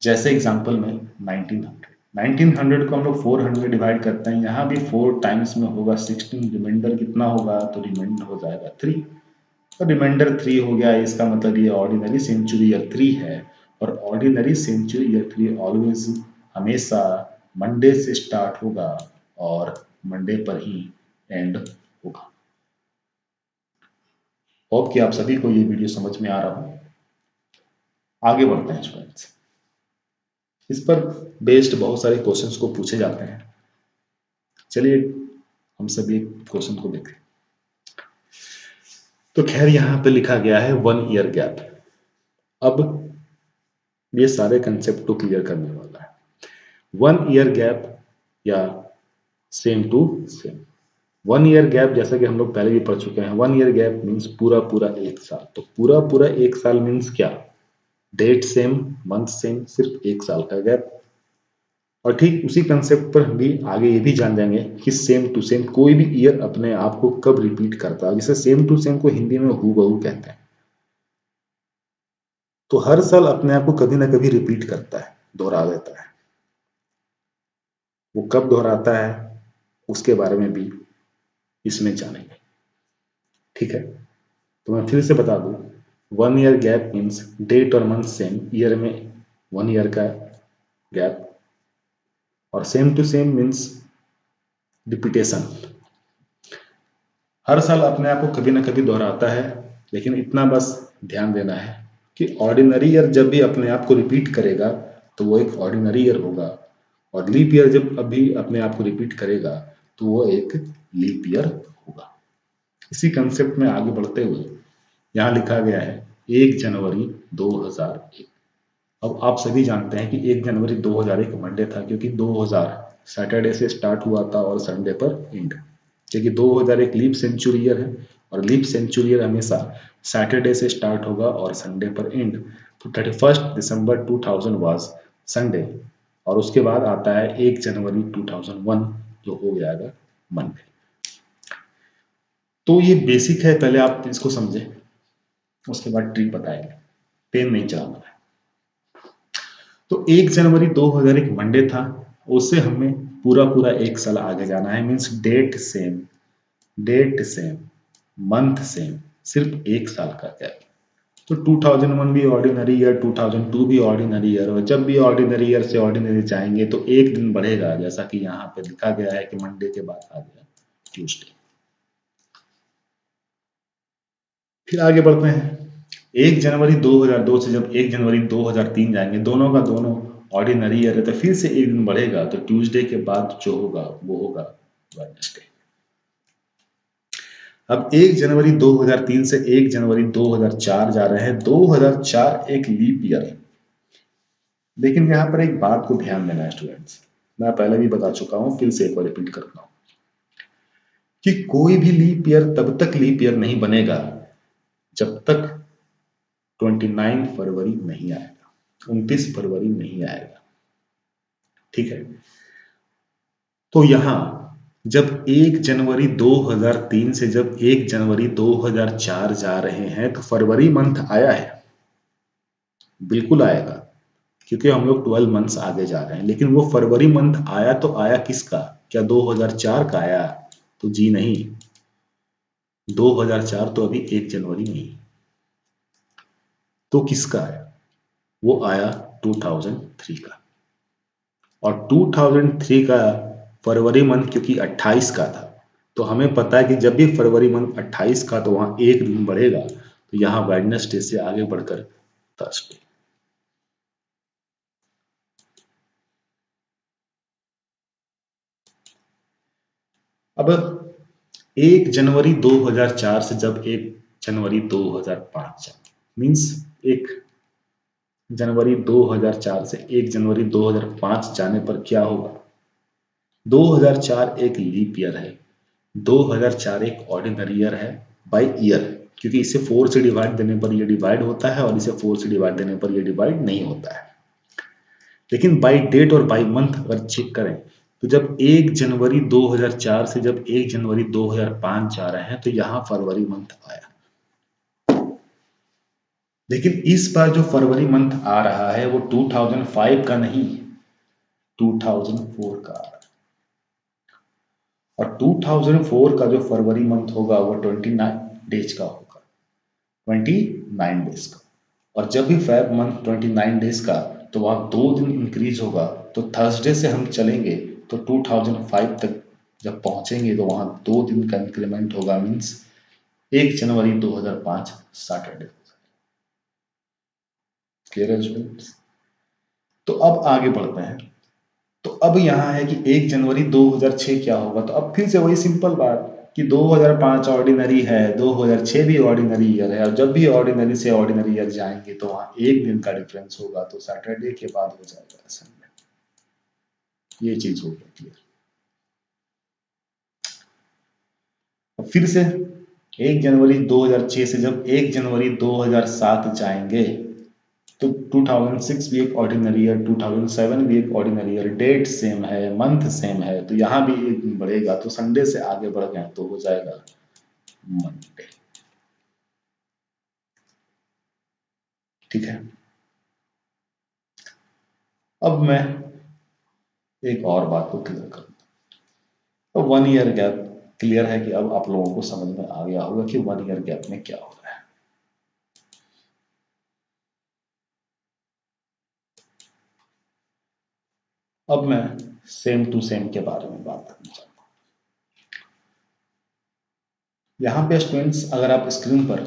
जैसे एग्जांपल में 1900 को हम लोग 400 डिवाइड करते हैं, यहाँ भी 4 टाइम्स में होगा 16, रिमाइंडर कितना होगा? तो रिमाइंडर हो जाएगा 3। तो रिमाइंडर 3 हो गया, इसका मतलब ये ऑर्डिनरी सेंचुरी ईयर 3 है। और ऑर्डिनरी सेंचुरी ईयर 3 ऑलवेज हमेशा मंडे से स्टार्ट होगा और मंडे पर ही एंड होगा। होप कि आप सभी को ये वीडियो समझ में आ रहा हो। आगे बढ़ते हैं स्टूडेंट्स। इस पर बेस्ड बहुत सारे क्वेश्चंस को पूछे जाते हैं। चलिए हम सभी क्वेश्चन को देखें। तो खैर यहां पे लिखा गया है 1 ईयर गैप। अब ये सारे कंसेप्ट को क्लियर करने वाला है। 1 ईयर गैप या same to same. 1 year gap जैसा कि हम लोग पहले भी पढ़ चुके हैं, 1 ईयर गैप मीन्स पूरा पूरा एक साल। तो पूरा पूरा एक साल मीन्स क्या? डेट सेम, मंथ सेम, सिर्फ एक साल का गैप। और ठीक उसी कंसेप्ट पर हम भी आगे ये भी जान जाएंगे कि सेम टू सेम कोई भी ईयर अपने आप को कब रिपीट करता है। जैसे सेम टू सेम को हिंदी में हूबहू कहते हैं। तो हर साल अपने आप को कभी ना कभी रिपीट करता है, दोहरा देता है। वो कब दोहराता है उसके बारे में भी इसमें जानेंगे। ठीक है, तो मैं फिर से बता दूं, 1 ईयर गैप मीन्स डेट और मंथ सेम, ईयर में 1 ईयर का गैप। और same to same means repetition, हर साल अपने आप को कभी ना कभी दोहराता है। लेकिन इतना बस ध्यान देना है कि ऑर्डिनरी ईयर जब भी अपने आप को रिपीट करेगा तो वो एक ऑर्डिनरी ईयर होगा, और लीप ईयर जब अभी अपने आप को रिपीट करेगा तो वो एक लीप ईयर होगा। इसी कंसेप्ट में आगे बढ़ते हुए यहाँ लिखा गया है 1 जनवरी 2001। अब आप सभी जानते हैं कि 1 जनवरी 2001 मंडे था, क्योंकि 2000 सैटरडे से स्टार्ट हुआ था और संडे पर एंड। क्योंकि 2000 एक लीप सेंचुरी ईयर है और लीप सेंचुरी ईयर हमेशा सैटरडे से स्टार्ट होगा और संडे पर एंड। तो 31 दिसंबर 2000 वाज संडे, और उसके बाद आता है 1 जनवरी 2001 जो हो जाएगा मंडे। तो ये बेसिक है, पहले आप इसको समझें, उसके बाद ट्रिक बताएंगे। पेन नहीं चलाना है। तो 1 जनवरी 2001 मंडे था, उससे हमें पूरा पूरा एक साल आगे जाना है। Means date same, month same, सिर्फ एक साल का गैप। तो 2001 भी ऑर्डिनरी ईयर, 2002 भी ऑर्डिनरी ईयर, और जब भी ऑर्डिनरी ईयर से ऑर्डिनरी जाएंगे तो एक दिन बढ़ेगा, जैसा कि यहाँ पे लिखा गया है कि मंडे के बाद आ गया ट्यूसडे। फिर आगे बढ़ते हैं। 1 जनवरी 2002 से जब 1 जनवरी 2003 जाएंगे, दोनों का दोनों ऑर्डिनरी ईयर है, तो फिर से एक दिन बढ़ेगा, तो ट्यूसडे के बाद जो होगा वो होगा वेडनेसडे। अब 1 जनवरी 2003 से 1 जनवरी 2004 जा रहे हैं। 2004 एक लीप ईयर है। लेकिन यहां पर एक बात को ध्यान देना है स्टूडेंट्स, मैं पहले भी बता चुका हूं, फिर से एक बार रिपीट करता हूं कि कोई भी लीप ईयर तब तक लीप ईयर नहीं बनेगा जब तक 29 फरवरी नहीं आएगा, 29 फरवरी नहीं आएगा। ठीक है, तो यहां जब 1 जनवरी 2003 से जब 1 जनवरी 2004 जा रहे हैं तो फरवरी मंथ आया है, बिल्कुल आएगा, क्योंकि हम लोग 12 मंथ्स आगे जा रहे हैं। लेकिन वो फरवरी मंथ आया तो आया किसका? क्या 2004 का आया? तो जी नहीं, 2004 तो अभी 1 जनवरी नहीं। तो किसका आया? वो आया 2003 का। और 2003 का फरवरी मंथ क्योंकि 28 का था, तो हमें पता है कि जब भी फरवरी मंथ 28 का तो वहां एक दिन बढ़ेगा, तो यहां वेडनेसडे से आगे बढ़कर थर्सडे। अब 1 जनवरी 2004 से जब 1 जनवरी 2005 मीन्स 1 जनवरी 2004 से 1 जनवरी 2005 जाने पर क्या होगा? 2004 एक लीप ईयर है, 2004 एक ऑर्डिनरी ईयर है बाय ईयर, क्योंकि इसे 4 से डिवाइड देने पर ये डिवाइड होता है और इसे 4 से डिवाइड देने पर ये डिवाइड नहीं होता है। लेकिन बाय डेट और बाय मंथ अगर चेक करें तो जब 1 जनवरी 2004 से जब 1 जनवरी 2005 जा रहे हैं तो यहां फरवरी मंथ आया। लेकिन इस बार जो फरवरी मंथ आ रहा है वो 2005 का नहीं, 2004 का आ रहा है। और 2004 का जो फरवरी मंथ होगा वो 29 डेज का होगा, 29 डेज का। और जब भी फेब मंथ 29 डेज का तो वहाँ 2 दिन इंक्रीज होगा। तो थर्सडे से हम चलेंगे तो 2005 तक जब पहुंचेंगे तो वहाँ 2 दिन का इंक्रीमेंट होगा, मीन्स 1 जनवरी 2005 सैटरडे। क्लियर है स्टूडेंट्स? तो अब आगे बढ़ते हैं। तो अब यहाँ है कि 1 जनवरी 2006 क्या होगा। तो अब फिर से वही सिंपल बात कि 2005 ऑर्डिनरी है, 2006 भी ऑर्डिनरी ईयर है, और जब भी ऑर्डिनरी से ऑर्डिनरी ईयर जाएंगे तो वहाँ 1 दिन का डिफरेंस होगा, तो सैटरडे के बाद हो जाएगा संडे। ये चीज हो गई क्लियर। अब फिर से 1 जनवरी 2006 से जब 1 जनवरी 2007 जाएंगे तो 2006 भी एक ऑर्डिनरी ईयर, 2007 भी एक ऑर्डिनरी ईयर, डेट सेम है, मंथ सेम है, तो यहाँ भी 1 दिन बढ़ेगा, तो संडे से आगे बढ़ गए तो हो जाएगा मंडे। ठीक है। अब मैं एक और बात को क्लियर करूँ। तो 1 ईयर गैप क्लियर है कि अब आप लोगों को समझ में आ गया होगा कि 1 ईयर गैप में क्या हो रहा है। अब मैं सेम टू सेम के बारे में बात करना चाहता हूँ। यहाँ पे स्टूडेंट्स अगर आप स्क्रीन पर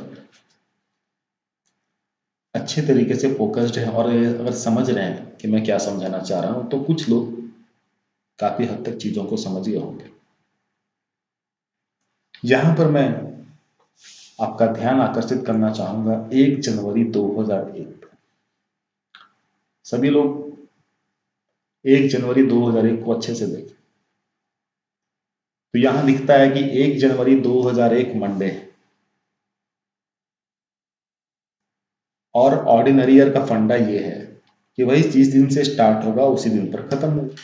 अच्छे तरीके से फोकस्ड है और अगर समझ रहे हैं कि मैं क्या समझाना चाह रहा हूँ, तो कुछ लोग काफी हद तक चीजों को समझ गए होंगे। यहां पर मैं आपका ध्यान आकर्षित करना चाहूंगा 1 जनवरी 2001 पर। सभी लोग 1 जनवरी 2001 को अच्छे से देखें। तो यहां लिखता है कि 1 जनवरी 2001 मंडे है, और ऑर्डिनरी ईयर का फंडा ये है कि वही जिस दिन से स्टार्ट होगा उसी दिन पर खत्म होगा।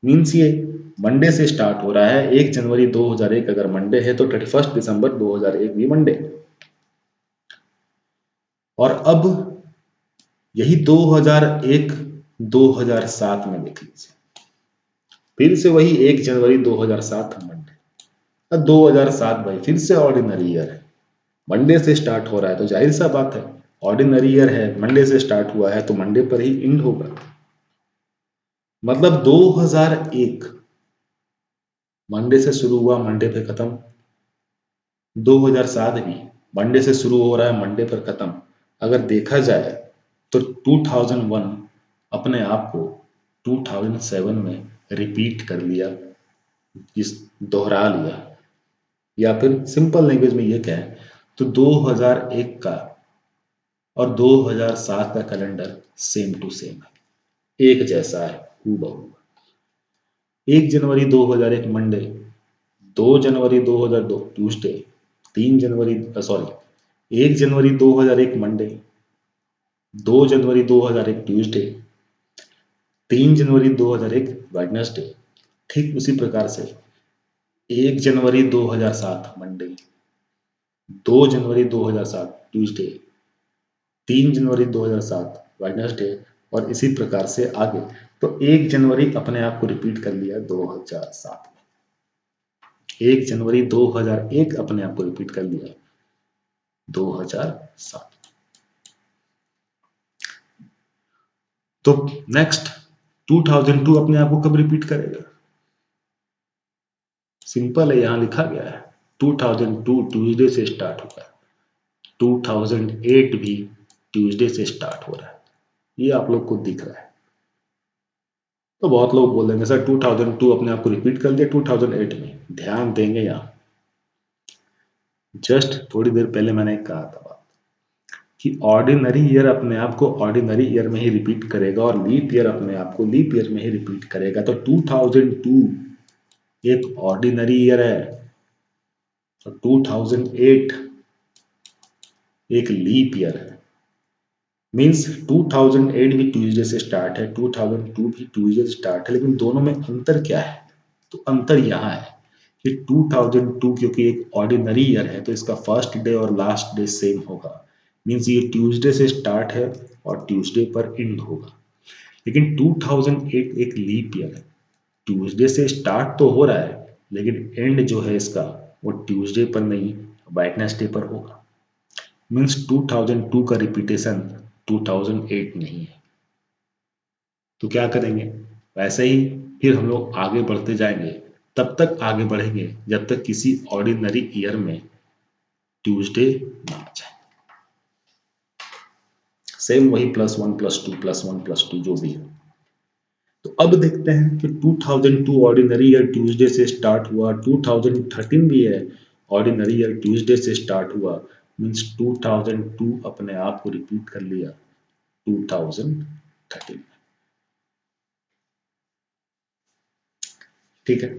मीन्स ये मंडे से स्टार्ट हो रहा है। 1 जनवरी 2001 अगर मंडे है तो 31 दिसंबर 2001 भी मंडे। और अब यही 2001 2007 में देख लीजिए, फिर से वही 1 जनवरी 2007 मंडे। अब 2007 भाई फिर से ऑर्डिनरी ईयर है, मंडे से स्टार्ट हो रहा है, तो जाहिर सा बात है ऑर्डिनरी ईयर है, मंडे से स्टार्ट हुआ है तो मंडे पर ही एंड होगा। मतलब 2001 मंडे से शुरू हुआ, मंडे पे खत्म। 2007 भी मंडे से शुरू हो रहा है, मंडे पर खत्म। अगर देखा जाए तो 2001 अपने आप को 2007 में रिपीट कर लिया, इस दोहरा लिया, या फिर सिंपल लैंग्वेज में ये कहें तो 2001 का और 2007 का कैलेंडर सेम टू सेम है, एक जैसा है हूबहू। 1 जनवरी 2001 मंडे, 2 जनवरी 2002 ट्यूसडे, 3 जनवरी सॉरी 1 जनवरी 2001 मंडे, 2 जनवरी 2001 ट्यूसडे, 3 जनवरी 2001 वेडनेसडे। ठीक उसी प्रकार से 1 जनवरी 2007 मंडे, 2 जनवरी 2007 ट्यूसडे, 3 जनवरी 2007 वेडनेसडे, और इसी प्रकार से आगे। तो 1 जनवरी अपने आप को रिपीट कर लिया 2007 में, 1 जनवरी 2001 अपने आप को रिपीट कर लिया 2007। तो नेक्स्ट 2002 अपने आप को कब रिपीट करेगा? सिंपल है, यहां लिखा गया है 2002 ट्यूसडे से स्टार्ट होगा, 2008 भी ट्यूसडे से स्टार्ट हो रहा है, ये आप लोग को दिख रहा है। तो बहुत लोग बोल देंगे सर 2002 अपने आप को रिपीट कर दिया 2008 में। ध्यान देंगे यहां, जस्ट थोड़ी देर पहले मैंने कहा था बात कि ऑर्डिनरी ईयर अपने आप को ऑर्डिनरी ईयर में ही रिपीट करेगा और लीप ईयर अपने आप को लीप ईयर में ही रिपीट करेगा। तो 2002 एक ऑर्डिनरी ईयर है और 2008 एक लीप ईयर है। मीन्स 2008 भी ट्यूसडे से स्टार्ट है, 2002 भी ट्यूसडे से स्टार्ट है, लेकिन दोनों में अंतर क्या है? तो अंतर यहाँ है कि 2002 क्योंकि एक ऑर्डिनरी ईयर है तो इसका फर्स्ट डे और लास्ट डे सेम होगा। मीन्स ये ट्यूसडे से स्टार्ट है और ट्यूसडे पर एंड होगा। लेकिन 2008 एक लीप ईयर है, ट्यूसडे से स्टार्ट तो हो रहा है लेकिन एंड जो है इसका वो ट्यूसडे पर नहीं, वेडनेसडे पर होगा। मीन्स 2002 का रिपीटेशन 2008 नहीं है। तो क्या करेंगे, वैसे ही फिर हम लोग आगे बढ़ते जाएंगे, तब तक आगे बढ़ेंगे जब तक किसी ऑर्डिनरी ईयर में ट्यूसडे ना आ जाए। सेम वही +1 +2 +1 +2 जो भी है। तो अब देखते हैं कि 2002 ऑर्डिनरी ईयर ट्यूसडे से स्टार्ट हुआ, 2013 भी है ऑर्डिनरी ईयर ट्यूसडे से स्टार्ट हुआ, मीन्स 2002 अपने आप को रिपीट कर लिया 2013। ठीक है,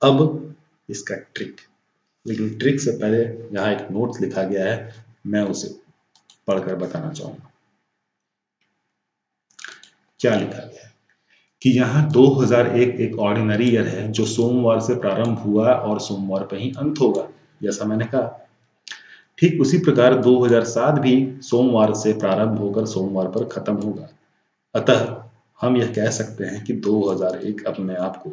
अब इसका ट्रिक, लेकिन ट्रिक से पहले यहाँ एक नोट्स लिखा गया है, मैं उसे पढ़कर बताना चाहूंगा। क्या लिखा गया है कि यहाँ 2001 एक ऑर्डिनरी ईयर है जो सोमवार से प्रारंभ हुआ और सोमवार पर ही अंत होगा, जैसा मैंने कहा। ठीक उसी प्रकार 2007 भी सोमवार से प्रारंभ होकर सोमवार पर खत्म होगा। अतः हम यह कह सकते हैं कि 2001 अपने आप को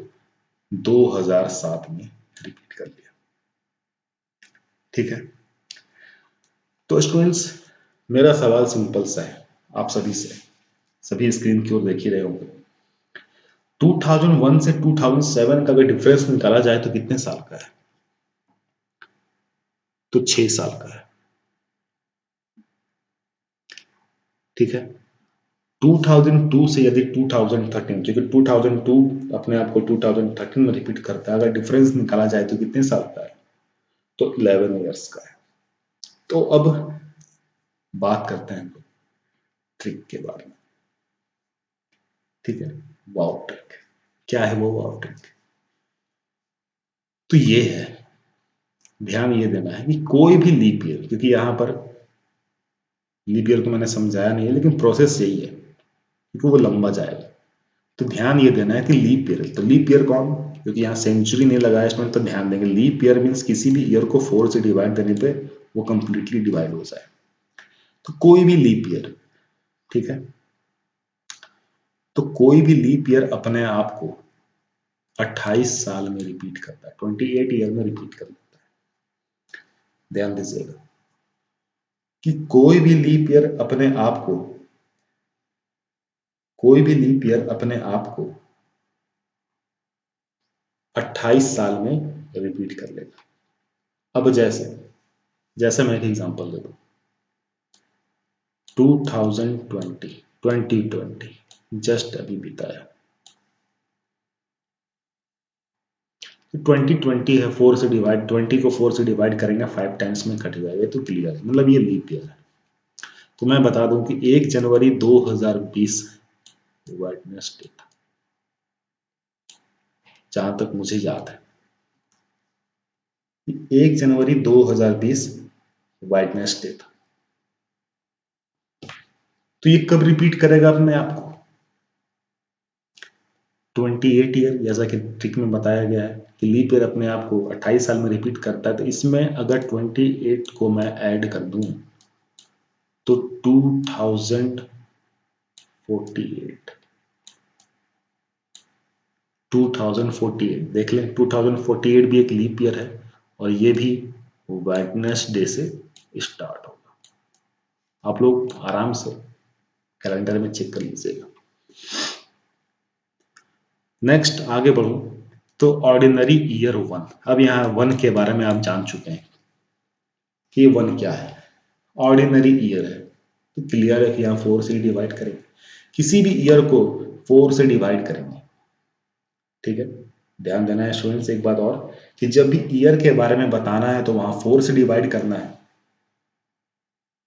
2007 में रिपीट कर लिया। ठीक है, तो स्टूडेंट्स मेरा सवाल सिंपल सा है आप सभी से, सभी स्क्रीन की ओर देख ही रहे होंगे। 2001 से 2007 का अगर डिफरेंस निकाला जाए तो कितने साल का है? तो 6 साल का है। ठीक है, 2002 से यदि 2013, क्योंकि 2002 अपने आप को 2013 में रिपीट करता है, अगर डिफरेंस निकाला जाए तो कितने साल का है? तो 11 ईयर्स का है। तो अब बात करते हैं ट्रिक के बारे में। ठीक है, वाव ट्रिक क्या है? वो वाव ट्रिक तो ये है, ध्यान ये देना है कि कोई भी लीप ईयर, क्योंकि यहां पर लीप ईयर को मैंने समझाया नहीं है लेकिन प्रोसेस यही है क्योंकि वो लंबा जाएगा। तो ध्यान ये देना है कि लीप ईयर, तो लीप ईयर कौन, क्योंकि यहाँ सेंचुरी नहीं लगाया इसमें, तो ध्यान देंगे लीप ईयर मीन्स किसी भी ईयर को 4 से डिवाइड देने पे वो कंप्लीटली डिवाइड हो जाए। तो कोई भी लीप ईयर, ठीक है, तो कोई भी लीप ईयर अपने आप को 28 साल में रिपीट करता है, 28 ईयर में रिपीट कर लेता है। ध्यान दीजिएगा कि कोई भी लीप ईयर अपने आप को, कोई भी लीप ईयर अपने आप को 28 साल में रिपीट कर लेगा। अब जैसे जैसे मैं एक एग्जांपल दे दूं, 2020 2020 जस्ट अभी बीता है, 2020 है, 4 से डिवाइड, 20 को 4 से डिवाइड करेंगे 5 टाइम्स में कट जाएगा, तो क्लियर है, मतलब ये लीप ईयर है। तो मैं बता दूं कि 1 जनवरी 2020 वेडनेसडे था, जहां तक मुझे याद है 1 जनवरी 2020 वेडनेसडे था। तो ये कब रिपीट करेगा अपने आप को? 28 ईयर, जैसा कि ट्रिक में बताया गया है कि लीप ईयर अपने आप को 28 साल में रिपीट करता है। तो इसमें अगर 28 को मैं ऐड कर दूं तो 2048, 2048 देख लें, 2048 भी एक लीप ईयर है और ये भी वेडनेसडे से स्टार्ट होगा। आप लोग आराम से कैलेंडर में चेक कर लीजिएगा। नेक्स्ट आगे बढ़ूं तो ऑर्डिनरी ईयर 1, अब यहाँ 1 के बारे में आप जान चुके हैं कि 1 क्या है, ऑर्डिनरी ईयर है। तो क्लियर है कि यहाँ 4 से डिवाइड करेंगे, किसी भी ईयर को 4 से डिवाइड करेंगे। ठीक है, ध्यान देना है स्टूडेंट्स एक बात और, कि जब भी ईयर के बारे में बताना है तो वहां 4 से डिवाइड करना है,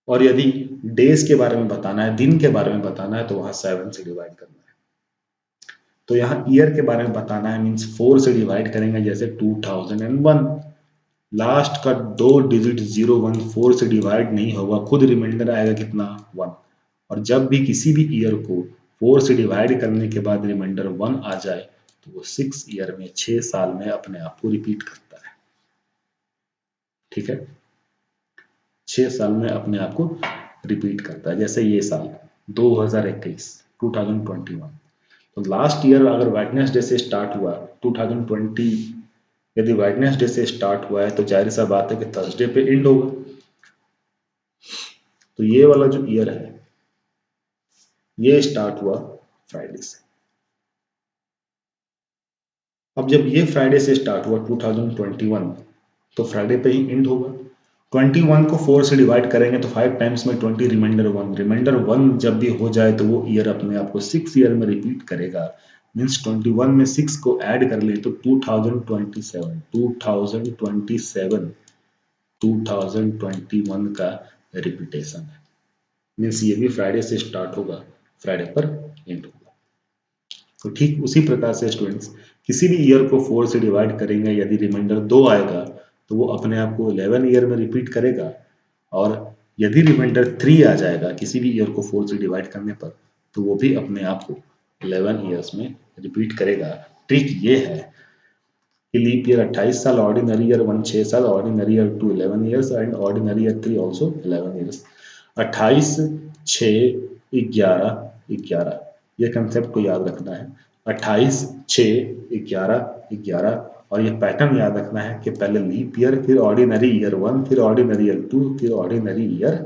और यदि डेज के बारे में बताना है, दिन के बारे में बताना है, तो वहां 7 से डिवाइड करना है। तो यहाँ ईयर के बारे में बताना है मीन्स 4 से डिवाइड करेंगे, जैसे 2001, लास्ट का 2 डिजिट 01 4 से डिवाइड नहीं होगा, खुद रिमाइंडर आएगा कितना 1। और जब भी किसी भी ईयर को 4 से डिवाइड करने के बाद रिमाइंडर 1 आ जाए तो वो 6 ईयर में, 6 साल में अपने आप को रिपीट करता है। ठीक है, 6 साल में अपने आप को रिपीट करता है। जैसे ये साल 2021 2021, तो लास्ट ईयर अगर वेडनेसडे से स्टार्ट हुआ 2020, यदि वेडनेसडे से स्टार्ट हुआ है तो जाहिर सा बात है कि थर्सडे पे एंड होगा। तो ये वाला जो ईयर है ये स्टार्ट हुआ फ्राइडे से। अब जब ये फ्राइडे से स्टार्ट हुआ 2021, तो फ्राइडे पे ही एंड होगा। 21 को 4 से डिवाइड करेंगे तो 5 टाइम्स में 20, रिमाइंडर वन जब भी हो जाए तो वो ईयर अपने आप को 6 ईयर में रिपीट करेगा। मीन्स 21 में 6 को ऐड कर ले तो 2021 का रिपीटेशन है। मीन्स ये भी फ्राइडे से स्टार्ट होगा, फ्राइडे पर एंड होगा। तो ठीक उसी प्रकार से स्टूडेंट्स, किसी भी ईयर को 4 से डिवाइड करेंगे, यदि रिमाइंडर 2 आएगा तो वो अपने आप को 11 ईयर में रिपीट करेगा, और यदि रिमाइंडर 3 आ जाएगा किसी भी ईयर को 4 से डिवाइड करने पर, तो वो भी अपने आप को 11 ईयर्स में रिपीट करेगा। ट्रिक ये है कि लीप ईयर 28 साल, ऑर्डिनरी ईयर 1 6 साल, ordinary year 2 11 years and ordinary year 3 also 11 years. 28 6 11 11, ये कंसेप्ट को याद रखना है। 28 6 11 11, और ये पैटर्न याद रखना है कि पहले लीप ईयर, फिर ऑर्डिनरी ईयर 1, फिर ऑर्डिनरी ईयर 2, फिर ऑर्डिनरी ईयर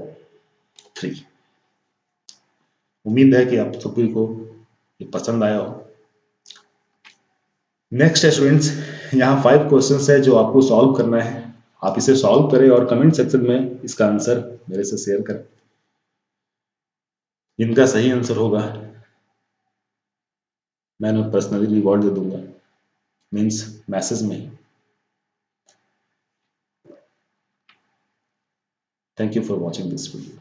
3। उम्मीद है कि आप सभी को ये पसंद आया हो। नेक्स्ट है स्टूडेंट्स, यहाँ 5 क्वेश्चंस है जो आपको सॉल्व करना है। आप इसे सॉल्व करें और कमेंट सेक्शन में इसका आंसर मेरे से शेयर करें। जिनका सही आंसर होगा मैं उन्हें पर्सनली रिवॉर्ड दे दूंगा, मीन्स मैसेज में ही। Thank you for watching this video.